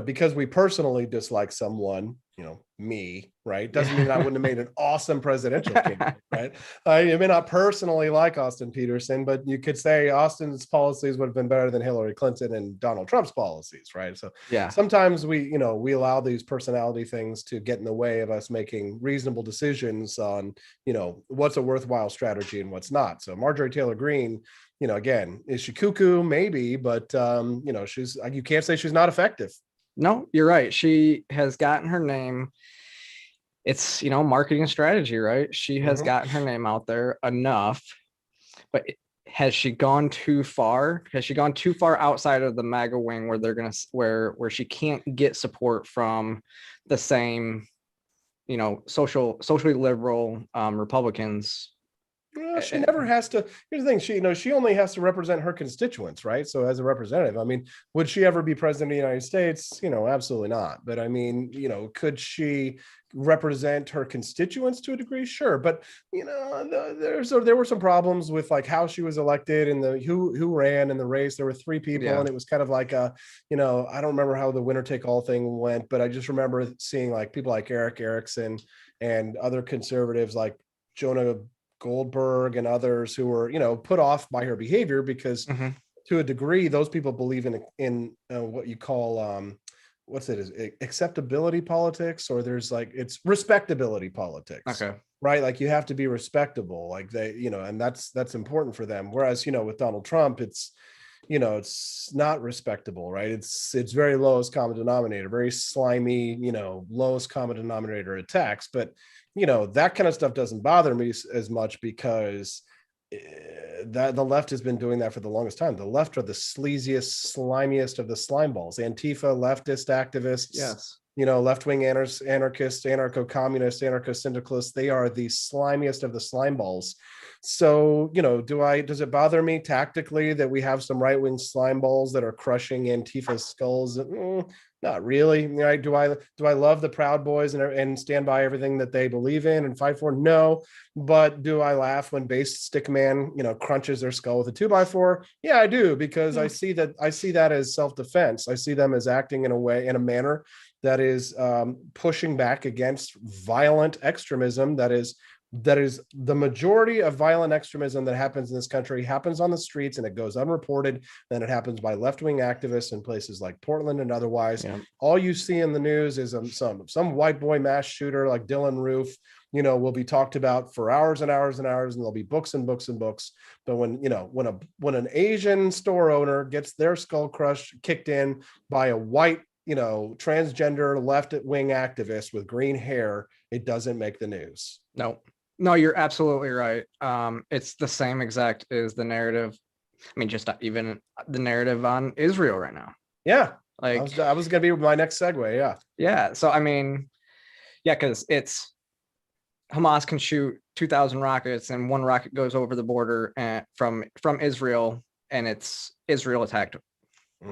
because we personally dislike someone, me, right, doesn't mean that I wouldn't have made an awesome presidential candidate, right? I may not personally like Austin Petersen, but you could say Austin's policies would have been better than Hillary Clinton and Donald Trump's policies, right? So Yeah. sometimes we allow these personality things to get in the way of us making reasonable decisions on, what's a worthwhile strategy and what's not. So Marjorie Taylor Greene, again, is she cuckoo? Maybe, but she's, you can't say she's not effective. No, you're right. She has gotten her name. It's, marketing strategy, right? She has gotten her name out there enough, but has she gone too far? Has she gone too far outside of the MAGA wing where they're going to, where she can't get support from the same, socially liberal Republicans? She never has to. Here's the thing: she only has to represent her constituents, right? So as a representative, I mean, would she ever be president of the United States? Absolutely not. But I mean, could she represent her constituents to a degree? Sure. But there were some problems with like how she was elected and the who ran in the race. There were three people, and it was kind of like I don't remember how the winner take all thing went, but I just remember seeing like people like Eric Erickson and other conservatives like Jonah Goldberg and others who were, put off by her behavior because to a degree, those people believe in what you call, is it acceptability politics, or there's like, it's respectability politics. Okay. Right. Like you have to be respectable, like they, and that's important for them. Whereas, with Donald Trump, it's not respectable, right? It's very lowest common denominator, very slimy, lowest common denominator attacks. But that kind of stuff doesn't bother me as much because that the left has been doing that for the longest time. The left are the sleaziest, slimiest of the slime balls. Antifa, leftist activists, yes, left-wing anarchists, anarcho-communists, anarcho-syndicalists, they are the slimiest of the slime balls. So, does it bother me tactically that we have some right-wing slime balls that are crushing Antifa's skulls? Not really. Right? Do I love the Proud Boys and stand by everything that they believe in and fight for? No. But do I laugh when Base Stick Man, crunches their skull with a 2x4? Yeah, I do, because I see that as self-defense. I see them as acting in a manner that is pushing back against violent extremism. That is the majority of violent extremism that happens in this country happens on the streets and it goes unreported. Then it happens by left-wing activists in places like Portland and otherwise. Yeah. All you see in the news is some white boy mass shooter like Dylan Roof, will be talked about for hours and hours and hours, and there'll be books and books and books. But when an Asian store owner gets their skull kicked in by a white transgender left-wing activist with green hair, it doesn't make the news. No, you're absolutely right. It's the same exact as the narrative. I mean, just even the narrative on Israel right now. Yeah. Like I was going to be my next segue. Yeah. Yeah. So, I mean, yeah, because it's Hamas can shoot 2,000 rockets and one rocket goes over the border and from Israel, and it's Israel attacked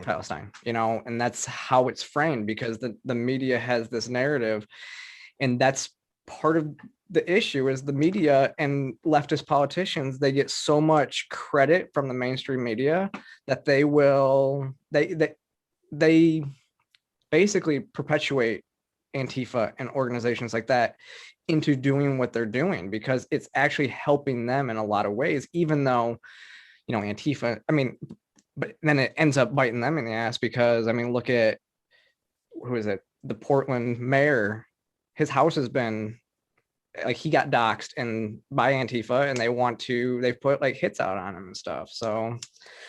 Palestine, and that's how it's framed because the media has this narrative, and that's part of the issue is the media and leftist politicians, they get so much credit from the mainstream media that they basically perpetuate Antifa and organizations like that into doing what they're doing because it's actually helping them in a lot of ways, even though, Antifa, I mean, but then it ends up biting them in the ass because, I mean, look at, who is it? The Portland mayor, his house has been, like, he got doxxed and by Antifa, and they've put like hits out on him and stuff. So,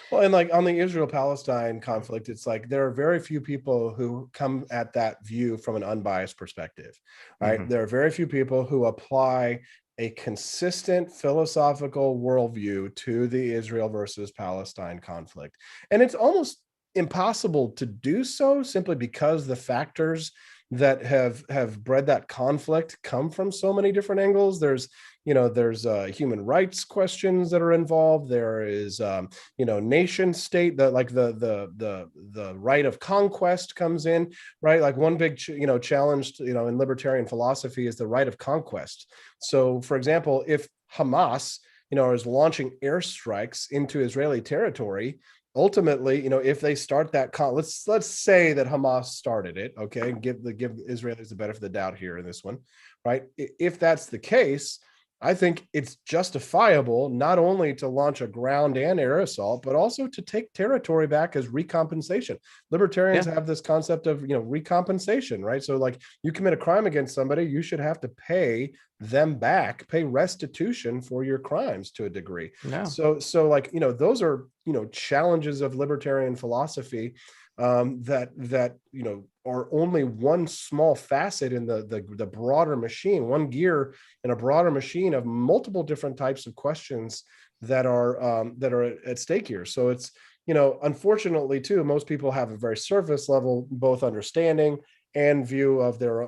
well, and like on the Israel-Palestine conflict, it's like there are very few people who come at that view from an unbiased perspective, right? Mm-hmm. There are very few people who apply a consistent philosophical worldview to the Israel versus Palestine conflict. And it's almost impossible to do so simply because the factors that have bred that conflict come from so many different angles. There's human rights questions that are involved. There is nation state, that like the right of conquest comes in, right? Like one big challenge in libertarian philosophy is the right of conquest. So for example, if Hamas is launching airstrikes into Israeli territory, ultimately, if they start that let's say that Hamas started it, okay, and give the Israelis the benefit of the doubt here in this one, right? If that's the case, I think it's justifiable not only to launch a ground and air assault, but also to take territory back as recompensation. Libertarians have this concept of, recompensation, right? So like, you commit a crime against somebody, you should have to pay them back, pay restitution for your crimes to a degree. So like, those are, challenges of libertarian philosophy that are only one small facet in the broader machine, one gear in a broader machine of multiple different types of questions that are at stake here. So it's, unfortunately too, most people have a very surface level both understanding and view of their,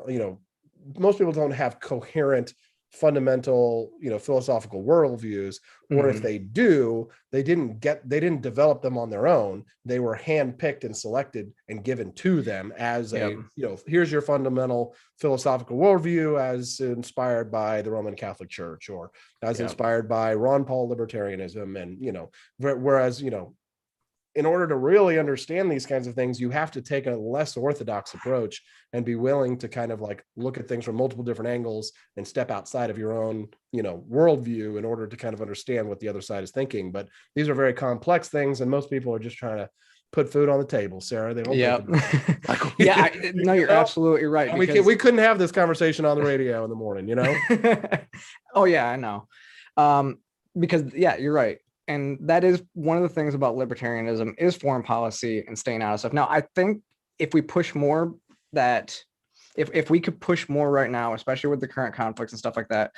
most people don't have coherent fundamental, philosophical worldviews, or if they do, they didn't develop them on their own. They were handpicked and selected and given to them as here's your fundamental philosophical worldview as inspired by the Roman Catholic Church, or as inspired by Ron Paul libertarianism. And, whereas, in order to really understand these kinds of things, you have to take a less orthodox approach and be willing to kind of like look at things from multiple different angles and step outside of your own, worldview in order to kind of understand what the other side is thinking. But these are very complex things, and most people are just trying to put food on the table, Sarah. They don't no, you're absolutely right. We couldn't have this conversation on the radio in the morning, Oh yeah, I know. Because you're right. And that is one of the things about libertarianism is foreign policy and staying out of stuff. Now, I think if we push more, that if we could push more right now, especially with the current conflicts and stuff like that,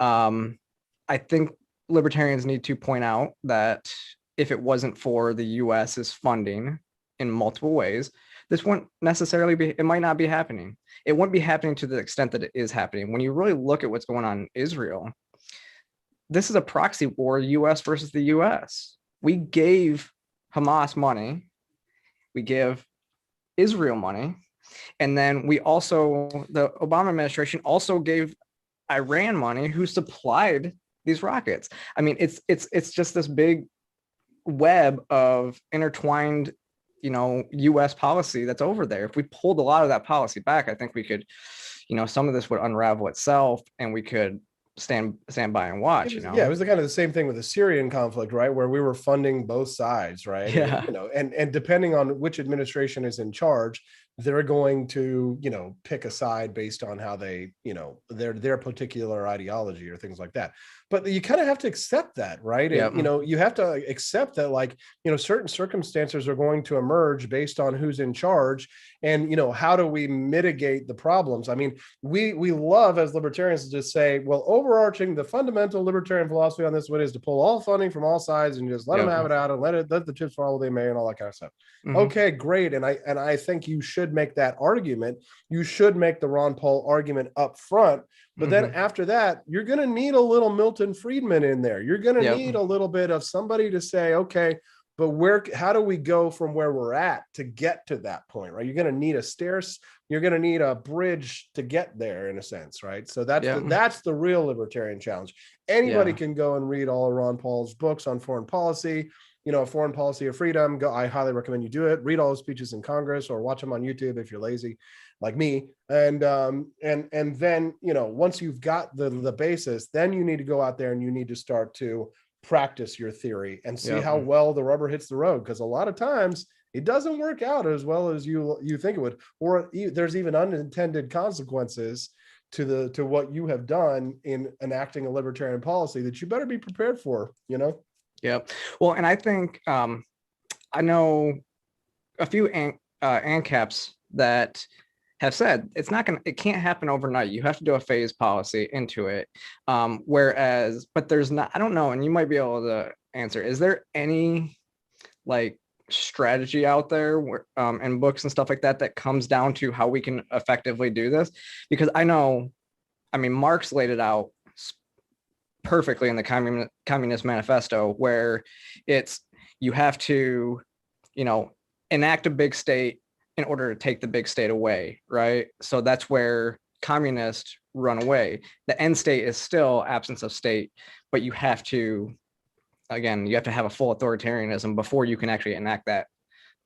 I think libertarians need to point out that if it wasn't for the US's funding in multiple ways, this wouldn't necessarily be, it might not be happening. It wouldn't be happening to the extent that it is happening. When you really look at what's going on in Israel, this is a proxy war, US versus the US. We gave Hamas money, we give Israel money, and then we also, the Obama administration also gave Iran money, who supplied these rockets. I mean, it's just this big web of intertwined, US policy that's over there. If we pulled a lot of that policy back, I think we could, some of this would unravel itself, and we could stand by and watch. It was kind of the same thing with the Syrian conflict, right, where we were funding both sides, right? And depending on which administration is in charge, they're going to pick a side based on how they their particular ideology or things like that. But you kind of have to accept that, right? And you have to accept that, certain circumstances are going to emerge based on who's in charge, and how do we mitigate the problems. I mean, we love as libertarians to just say, well, overarching the fundamental libertarian philosophy on this one is to pull all funding from all sides and just let them have it out and let the chips fall where they may and all that kind of stuff. Okay, great. And I think you should make that argument. You should make the Ron Paul argument up front. But then after that, you're going to need a little Milton Friedman in there. You're going to need a little bit of somebody to say, okay, but how do we go from where we're at to get to that point, right? You're going to need a stairs. You're going to need a bridge to get there, in a sense, right? So that's the real libertarian challenge. Anybody can go and read all of Ron Paul's books on foreign policy. Foreign policy of freedom. I highly recommend you do it. Read all his speeches in Congress, or watch them on YouTube if you're lazy like me. And then, once you've got the basis, then you need to go out there and you need to start to practice your theory and see how well the rubber hits the road. Because a lot of times it doesn't work out as well as you think it would, or there's even unintended consequences to what you have done in enacting a libertarian policy that you better be prepared for, Yeah. Well, and I think I know a few ANCAPs that have said it can't happen overnight. You have to do a phase policy into it. But there's not, I don't know, and you might be able to answer, is there any strategy out there where, and books and stuff like that comes down to how we can effectively do this? Because Marx laid it out perfectly in the Communist Manifesto, where you have to, enact a big state in order to take the big state away, right? So that's where communists run away. The end state is still absence of state, but you have to, again, you have to have a full authoritarianism before you can actually enact that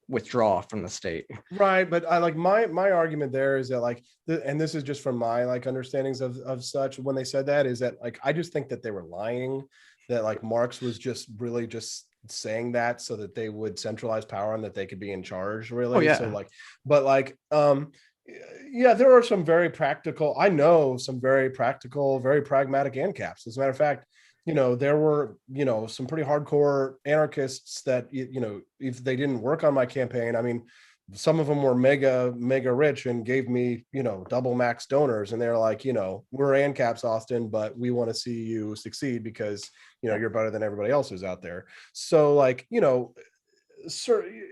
withdrawal from the state. Right, but I like my argument there is that like and this is just from my like understandings of such, when they said that, is that like I just think that they were lying, that like Marx was just really just saying that so that they would centralize power and that they could be in charge, really. Oh, yeah. So like, but like yeah, there are some very practical, I know some very practical, very pragmatic ANCAPs. As a matter of fact, there were, some pretty hardcore anarchists that, if they didn't work on my campaign, I mean, some of them were mega rich and gave me, double max donors. And they're like, we're ANCAPs, Austin, but we want to see you succeed because, you're better than everybody else who's out there. So like,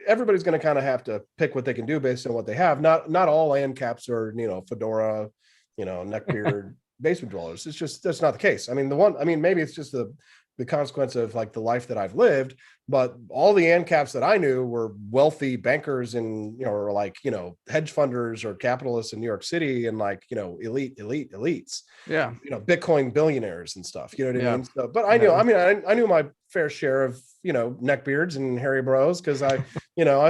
everybody's going to kind of have to pick what they can do based on what they have. Not all ANCAPs are, fedora, neckbeard basement dwellers. It's just, that's not the case. I mean, maybe it's just the consequence of like the life that I've lived, but all the ANCAPs that I knew were wealthy bankers and, or like, hedge funders or capitalists in New York City and like, elites. Yeah. Bitcoin billionaires and stuff, you know what I mean? So, but I knew, Yeah. I knew my fair share of, neckbeards and hairy bros. Cause I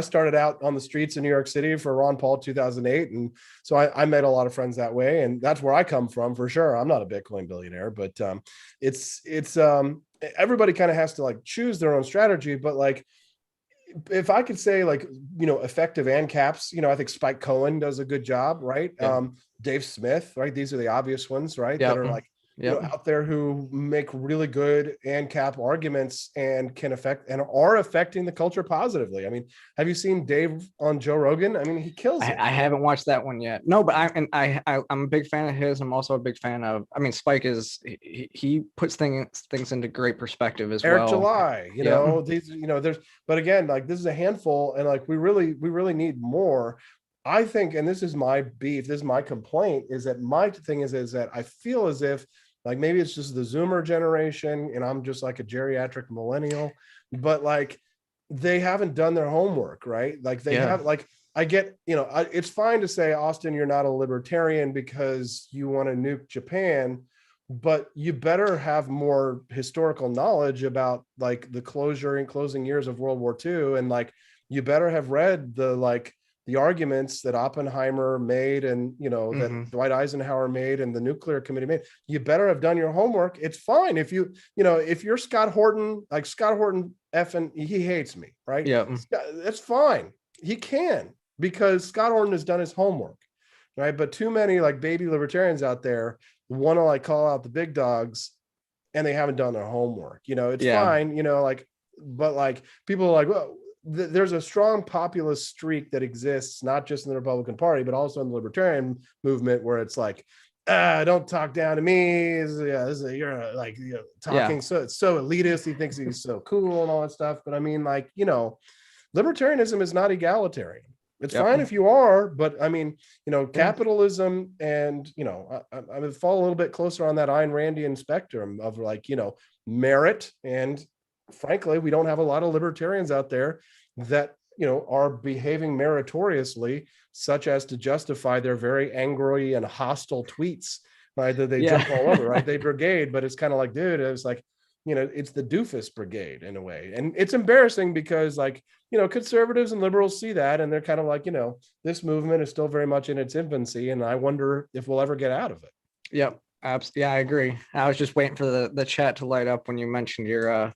started out on the streets in New York City for Ron Paul 2008. And so I met a lot of friends that way. And that's where I come from for sure. I'm not a Bitcoin billionaire, but it's everybody kind of has to like choose their own strategy. But like, if I could say like, effective ANCAPs, I think Spike Cohen does a good job, right? Yeah. Dave Smith, right? These are the obvious ones, right? Yep. That are like, out there who make really good ANCAP arguments and can affect and are affecting the culture positively. I mean, have you seen Dave on Joe Rogan? I mean, he kills it. I haven't watched that one yet. No, but I'm a big fan of his. I'm also a big fan of, Spike is, he puts things into great perspective as Eric well. July, these, there's, but again, like this is a handful, and like we really need more. I think, and this is my beef, this is my complaint, is that my thing is that I feel as if like maybe it's just the Zoomer generation and I'm just like a geriatric millennial, but like they haven't done their homework, right? Like they have, like, I get, it's fine to say, Austin, you're not a libertarian because you want to nuke Japan, but you better have more historical knowledge about like the closing years of World War II. And like, you better have read the arguments that Oppenheimer made and, that Dwight Eisenhower made and the nuclear committee made. You better have done your homework. It's fine. If if you're Scott Horton, like Scott Horton he hates me, right? Yeah. That's fine. He can, because Scott Horton has done his homework, right? But too many like baby libertarians out there want to like call out the big dogs and they haven't done their homework. It's fine, but like people are like, well, there's a strong populist streak that exists, not just in the Republican Party, but also in the libertarian movement, where it's like, don't talk down to me. You're like, talking. So it's so elitist. He thinks he's so cool and all that stuff. But I mean, like, libertarianism is not egalitarian. It's fine if you are, but I mean, capitalism and, I would fall a little bit closer on that Ayn Randian spectrum of like, merit. And frankly, we don't have a lot of libertarians out there that, are behaving meritoriously, such as to justify their very angry and hostile tweets, right? That they jump all over, right? They brigade, but it's kind of like, dude, it's like, it's the doofus brigade in a way. And it's embarrassing because like, conservatives and liberals see that and they're kind of like, this movement is still very much in its infancy. And I wonder if we'll ever get out of it. Yep. Yeah, I agree. I was just waiting for the chat to light up when you mentioned your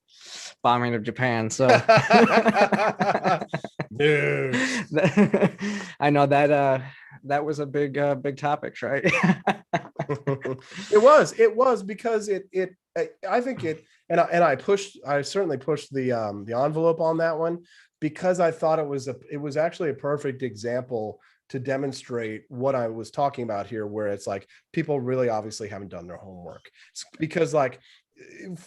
bombing of Japan. So dude, I know that was a big topic, right? It was because I think it, and I certainly pushed the envelope on that one, because I thought it was actually a perfect example to demonstrate what I was talking about here, where it's like people really obviously haven't done their homework. Because like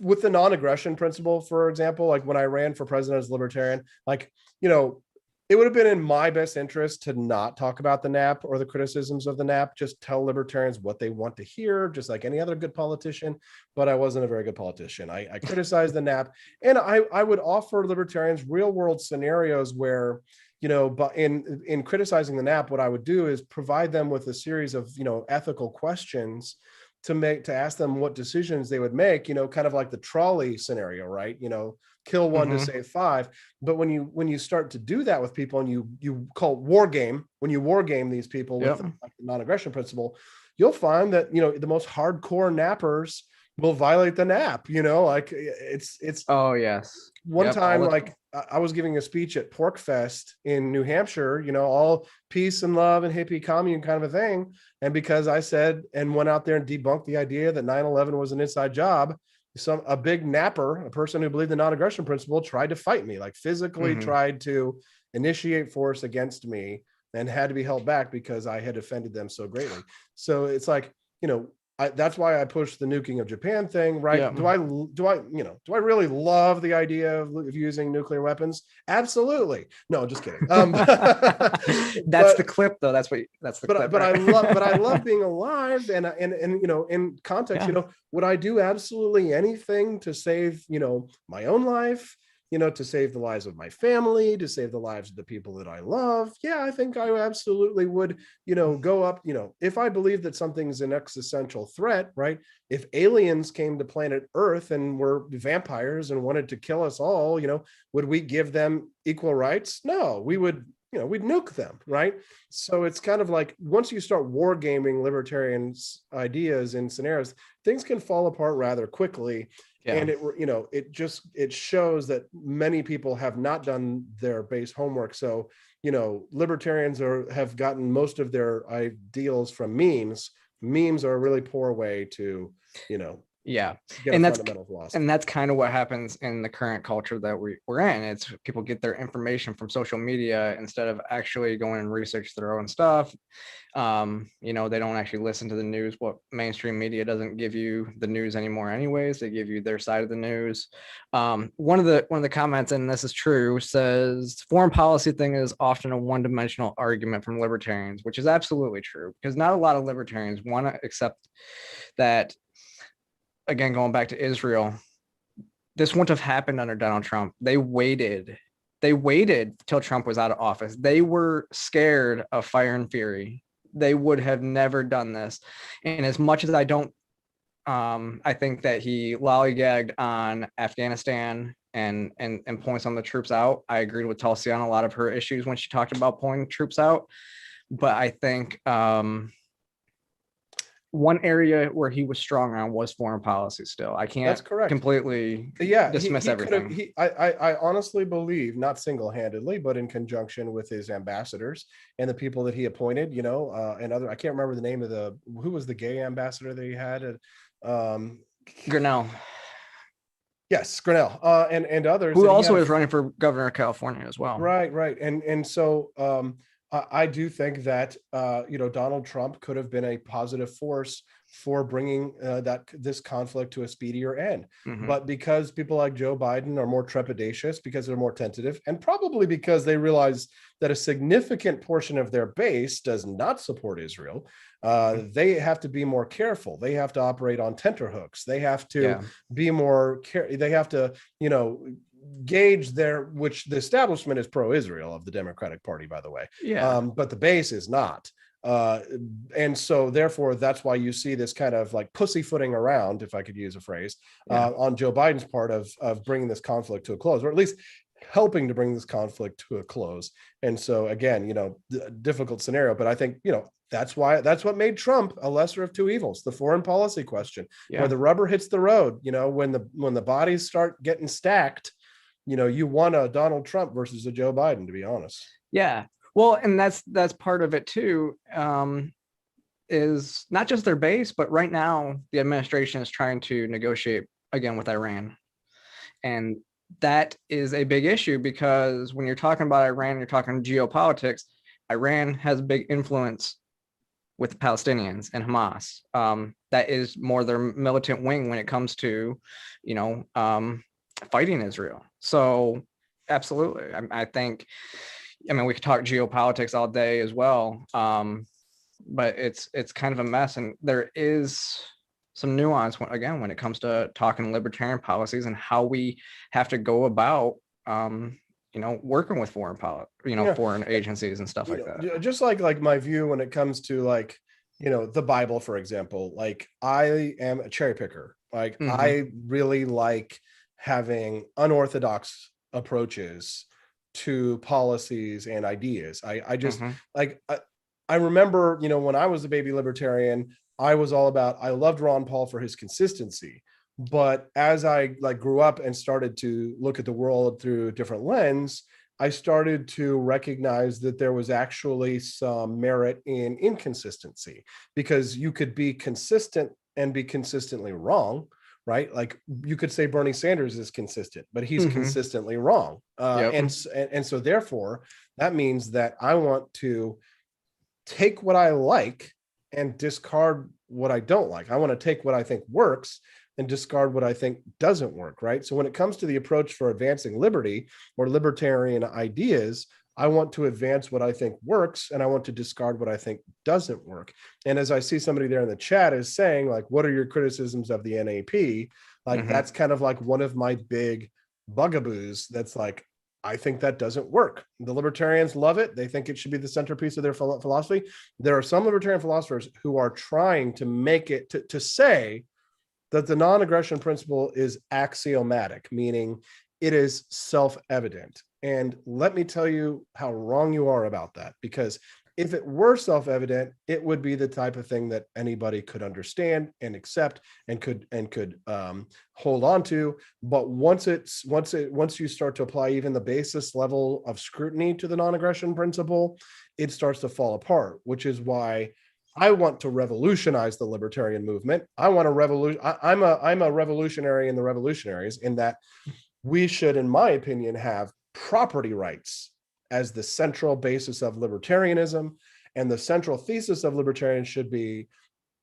with the non-aggression principle, for example, like when I ran for president as a libertarian, like, it would have been in my best interest to not talk about the NAP or the criticisms of the NAP, just tell libertarians what they want to hear, just like any other good politician. But I wasn't a very good politician. I criticized the NAP, and I would offer libertarians real world scenarios where, but in criticizing the NAP, what I would do is provide them with a series of, ethical questions to ask them what decisions they would make, kind of like the trolley scenario, right? Kill one to save five. But when you start to do that with people, and you call it war game, when you war game these people with the non-aggression principle, you'll find that the most hardcore nappers will violate the nap. Like it's oh yes. One time, like I was giving a speech at Pork Fest in New Hampshire, all peace and love and hippie commune kind of a thing. And because I said and went out there and debunked the idea that 9/11 was an inside job, a big napper, a person who believed the non-aggression principle, tried to fight me, like physically tried to initiate force against me, and had to be held back because I had offended them so greatly. So it's like, that's why I pushed the nuking of Japan thing, right? Yeah. Do I really love the idea of using nuclear weapons? Absolutely. No, just kidding. That's the clip, though. That's the clip. But right? I love being alive, and in context, would I do absolutely anything to save, my own life? To save the lives of my family, to save the lives of the people that I love. Yeah, I think I absolutely would, go up, if I believe that something's an existential threat, right? If aliens came to planet Earth and were vampires and wanted to kill us all, would we give them equal rights? No, we would, we'd nuke them, right? So it's kind of like, once you start wargaming libertarians' ideas in scenarios, things can fall apart rather quickly. Yeah. And it shows that many people have not done their base homework. So, libertarians have gotten most of their ideals from memes. Memes are a really poor way to, yeah, get and a fundamental philosophy. And that's kind of what happens in the current culture that we're in. It's people get their information from social media instead of actually going and research their own stuff. They don't actually listen to the news. What mainstream media doesn't give you the news anymore anyways. They give you their side of the news. One of the comments, and this is true, says foreign policy thing is often a one-dimensional argument from libertarians, which is absolutely true, because not a lot of libertarians want to accept that. Again, going back to Israel, this wouldn't have happened under Donald Trump. They waited till Trump was out of office. They were scared of fire and fury. They would have never done this. And as much as I don't, I think that he lollygagged on Afghanistan and points on the troops out. I agreed with Tulsi on a lot of her issues when she talked about pulling troops out. But I think one area where he was strong on was foreign policy still. I can't completely dismiss everything. I honestly believe, not single-handedly, but in conjunction with his ambassadors and the people that he appointed, and other, I can't remember the name of who was the gay ambassador that he had? Grinnell. Yes, Grinnell, and others. Who also is running for governor of California as well. Right. And so I do think that Donald Trump could have been a positive force for bringing this conflict to a speedier end. But because people like Joe Biden are more trepidatious, because they're more tentative, and probably because they realize that a significant portion of their base does not support Israel, they have to be more careful. They have to operate on tenterhooks. They have to be more they have to, gauge which the establishment is pro-Israel of the Democratic Party, by the way. But the base is not. And so therefore, that's why you see this kind of like pussyfooting around, if I could use a phrase, on Joe Biden's part of bringing this conflict to a close, or at least helping to bring this conflict to a close. And so again, difficult scenario, but I think, that's what made Trump a lesser of two evils, the foreign policy question, where the rubber hits the road, when the bodies start getting stacked, you want a Donald Trump versus a Joe Biden, to be honest. Yeah. Well, and that's part of it too, is not just their base, but right now the administration is trying to negotiate again with Iran. And that is a big issue, because when you're talking about Iran, you're talking geopolitics. Iran has a big influence with the Palestinians and Hamas. That is more their militant wing when it comes to, fighting Israel. So absolutely. I think, we could talk geopolitics all day as well. But it's kind of a mess. And there is some nuance when it comes to talking libertarian policies and how we have to go about, working with foreign foreign agencies and stuff like that. Just like my view when it comes to the Bible, for example, like I am a cherry picker. Like I really like having unorthodox approaches to policies and ideas. I just like, I remember, when I was a baby libertarian, I was all about, I loved Ron Paul for his consistency. But as I like grew up and started to look at the world through a different lens, I started to recognize that there was actually some merit in inconsistency, because you could be consistent and be consistently wrong, right? Like you could say Bernie Sanders is consistent, but he's consistently wrong. And so therefore, that means that I want to take what I like and discard what I don't like. I want to take what I think works and discard what I think doesn't work, right? So when it comes to the approach for advancing liberty or libertarian ideas, I want to advance what I think works and I want to discard what I think doesn't work. And as I see somebody there in the chat is saying, like, what are your criticisms of the NAP? Like, that's kind of like one of my big bugaboos. That's like, I think that doesn't work. The libertarians love it. They think it should be the centerpiece of their philosophy. There are some libertarian philosophers who are trying to make it to say that the non-aggression principle is axiomatic, meaning it is self-evident. And let me tell you how wrong you are about that, because if it were self-evident, it would be the type of thing that anybody could understand and accept and could hold on to. But once you start to apply even the basis level of scrutiny to the non-aggression principle, it starts to fall apart, which is why I want to revolutionize the libertarian movement. I want to revolution. I'm a revolutionary in the revolutionaries, in that we should, in my opinion, have property rights as the central basis of libertarianism. And the central thesis of libertarians should be,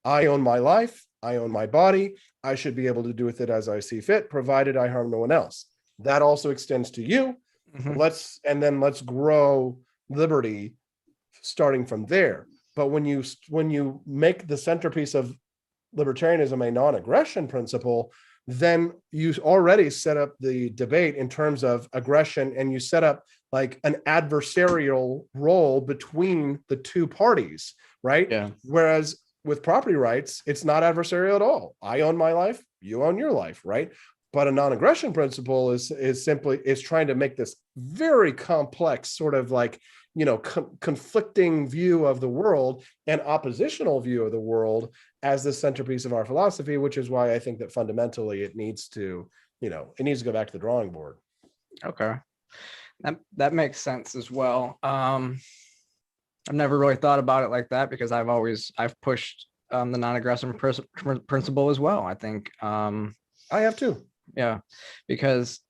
I own my life, I own my body, I should be able to do with it as I see fit, provided I harm no one else. That also extends to you. Let's grow liberty starting from there. But when you make the centerpiece of libertarianism a non-aggression principle, then you already set up the debate in terms of aggression, and you set up like an adversarial role between the two parties, right? Yeah. Whereas with property rights, it's not adversarial at all. I own my life, you own your life, right? But a non-aggression principle is trying to make this very complex sort of like, conflicting view of the world and oppositional view of the world as the centerpiece of our philosophy, which is why I think that fundamentally it needs to go back to the drawing board. Okay. That makes sense as well. I've never really thought about it like that, because I've pushed the non-aggression principle as well. I think I have too. Yeah, because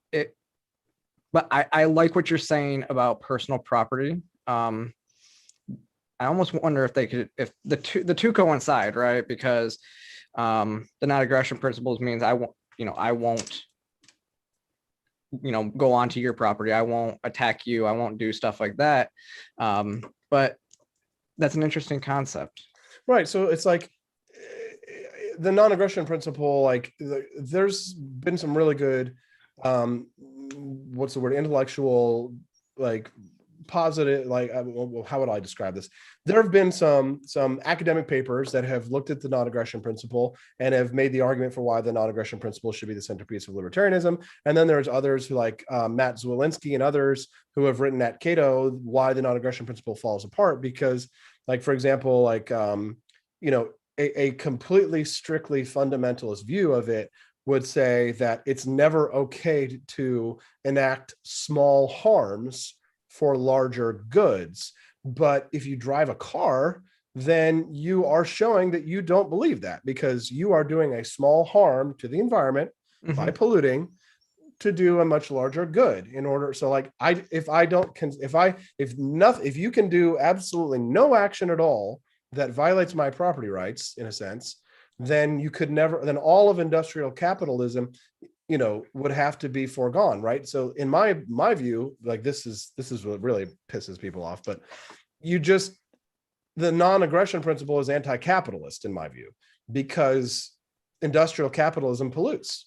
but I like what you're saying about personal property. I almost wonder if the two coincide, right? Because the non-aggression principles means I won't go onto your property. I won't attack you. I won't do stuff like that. But that's an interesting concept. Right. So it's like the non-aggression principle, like there's been some really good, intellectual, like positive, like how would I describe this? There have been some academic papers that have looked at the non-aggression principle and have made the argument for why the non-aggression principle should be the centerpiece of libertarianism. And then there's others who, like Matt Zwolinski and others, who have written at Cato why the non-aggression principle falls apart. Because, like, for example, like a completely strictly fundamentalist view of it would say that it's never okay to enact small harms for larger goods. But if you drive a car, then you are showing that you don't believe that, because you are doing a small harm to the environment by polluting to do a much larger good in order. So like if you can do absolutely no action at all that violates my property rights, in a sense, then then all of industrial capitalism would have to be foregone, right? So in my view, like this is what really pisses people off, but the non-aggression principle is anti-capitalist in my view, because industrial capitalism pollutes.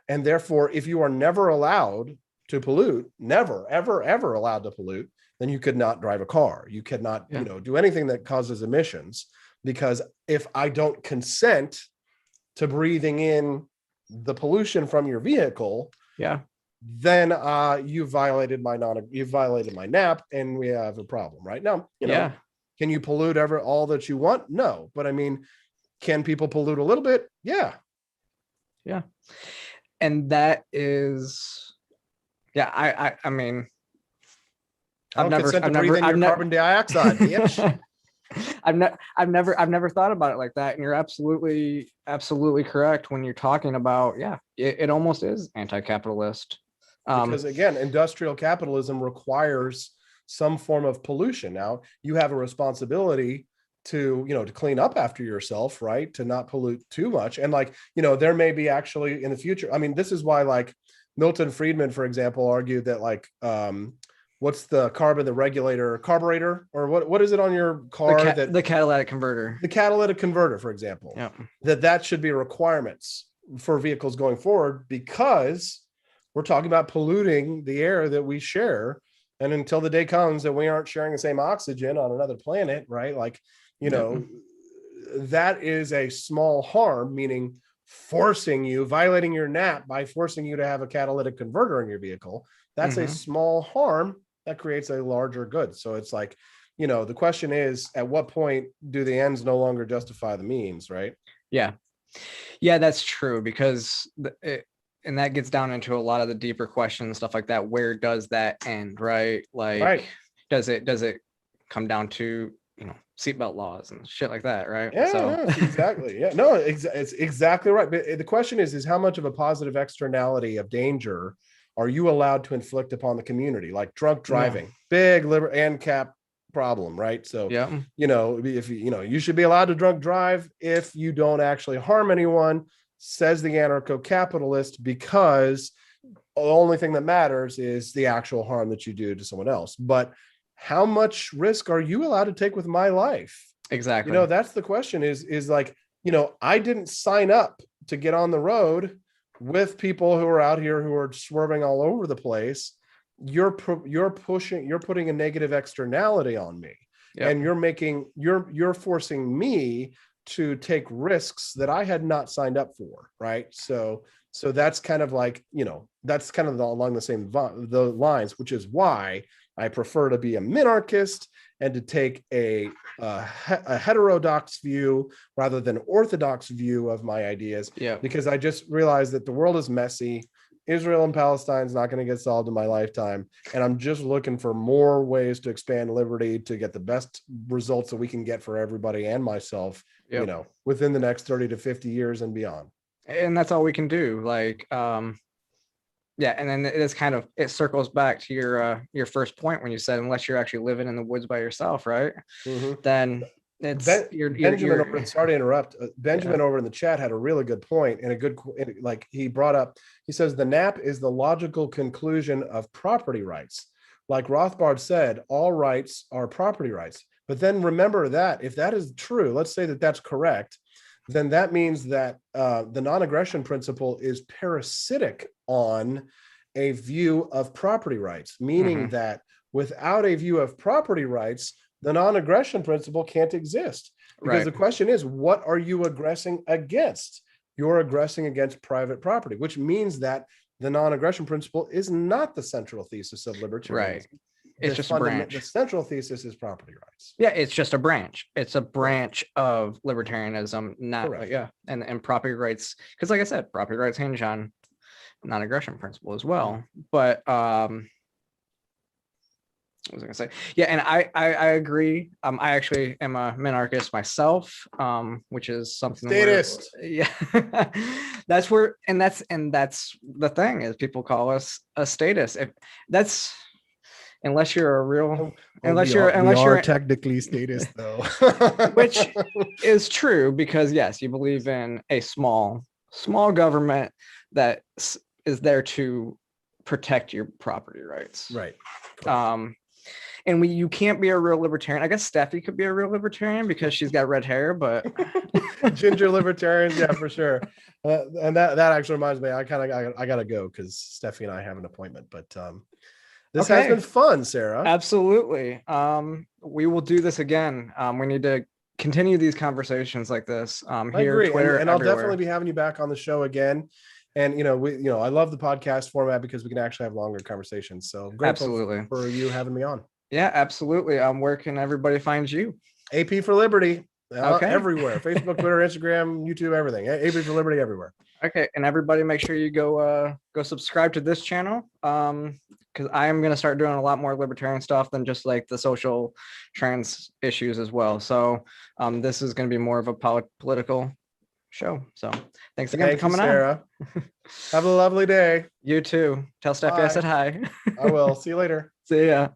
And therefore, if you are never allowed to pollute, never, ever, ever allowed to pollute, then you could not drive a car. You could not, do anything that causes emissions. because if I don't consent to breathing in the pollution from your vehicle, then you violated my nap, and we have a problem. Right now, can you pollute all that you want? No, but I mean, can people pollute a little bit? Yeah. And that is, I mean, I've never carbon dioxide, bitch. I've never thought about it like that. And you're absolutely correct when you're talking about, it almost is anti-capitalist. Because again, industrial capitalism requires some form of pollution. Now you have a responsibility to clean up after yourself, right? To not pollute too much. And there may be actually in the future. I mean, this is why Milton Friedman, for example, argued that what's the carburetor, or what is it on your car? The catalytic converter. The catalytic converter, for example, that should be requirements for vehicles going forward, because we're talking about polluting the air that we share. And until the day comes that we aren't sharing the same oxygen on another planet, right? That is a small harm, meaning violating your nap by forcing you to have a catalytic converter in your vehicle. That's a small harm that creates a larger good. So it's the question is, at what point do the ends no longer justify the means, right? Yeah, that's true, because and that gets down into a lot of the deeper questions, stuff like that. Where does that end, right? Does it come down to seatbelt laws and shit like that, right? Exactly. No, it's exactly right. But the question is how much of a positive externality of danger are you allowed to inflict upon the community? Like drunk driving, big ANCAP problem, right? So if you should be allowed to drunk drive if you don't actually harm anyone, says the anarcho-capitalist, because the only thing that matters is the actual harm that you do to someone else. But how much risk are you allowed to take with my life? Exactly. That's the question is I didn't sign up to get on the road with people who are out here who are swerving all over the place. You're putting a negative externality on me, and you're forcing me to take risks that I had not signed up for, right? So that's kind of that's kind of along the same the lines, which is why I prefer to be a minarchist and to take a heterodox view rather than orthodox view of my ideas. Because I just realized that the world is messy. Israel and Palestine is not going to get solved in my lifetime. And I'm just looking for more ways to expand liberty to get the best results that we can get for everybody and myself, within the next 30 to 50 years and beyond. And that's all we can do. And then it circles back to your first point when you said, unless you're actually living in the woods by yourself, right? Then it's Benjamin. Sorry to interrupt. Benjamin over in the chat had a really good point, and he brought up. He says the nap is the logical conclusion of property rights. Like Rothbard said, all rights are property rights. But then remember that if that is true, let's say that that's correct, then that means that the non-aggression principle is parasitic on a view of property rights, meaning that without a view of property rights, the non-aggression principle can't exist. Because the question is, what are you aggressing against? You're aggressing against private property, which means that the non-aggression principle is not the central thesis of libertarianism. Right. It's just a branch. The central thesis is property rights. Yeah, it's just a branch. It's a branch of libertarianism, not and property rights. Because like I said, property rights hinge on non-aggression principle as well. But what was I gonna say? Yeah, and I agree. I actually am a minarchist myself, which is something statist. That's where, and that's the thing is people call us a statist. If that's unless you're a real, unless you're technically statist though, which is true because yes, you believe in a small government that is there to protect your property rights. Right. And you can't be a real libertarian. I guess Steffi could be a real libertarian because she's got red hair, but ginger libertarians, yeah, for sure. And that actually reminds me, I gotta go because Steffi and I have an appointment. But this has been fun, Sara. Absolutely. We will do this again. We need to continue these conversations like this I here, agree, Twitter, and I'll everywhere. definitely be having you back on the show again. And I love the podcast format because we can actually have longer conversations. So I'm grateful Absolutely. for you having me on. Yeah, absolutely. Where can everybody find you? AP for Liberty. Okay. Everywhere. Facebook, Twitter, Instagram, YouTube, everything. AP for Liberty everywhere. Okay, and everybody make sure you go subscribe to this channel, because I am going to start doing a lot more libertarian stuff than just like the social trans issues as well. So this is going to be more of a political show. So thanks again for coming Sarah. On. Have a lovely day. You too. Tell Steffi I said hi. I will. See you later. See ya.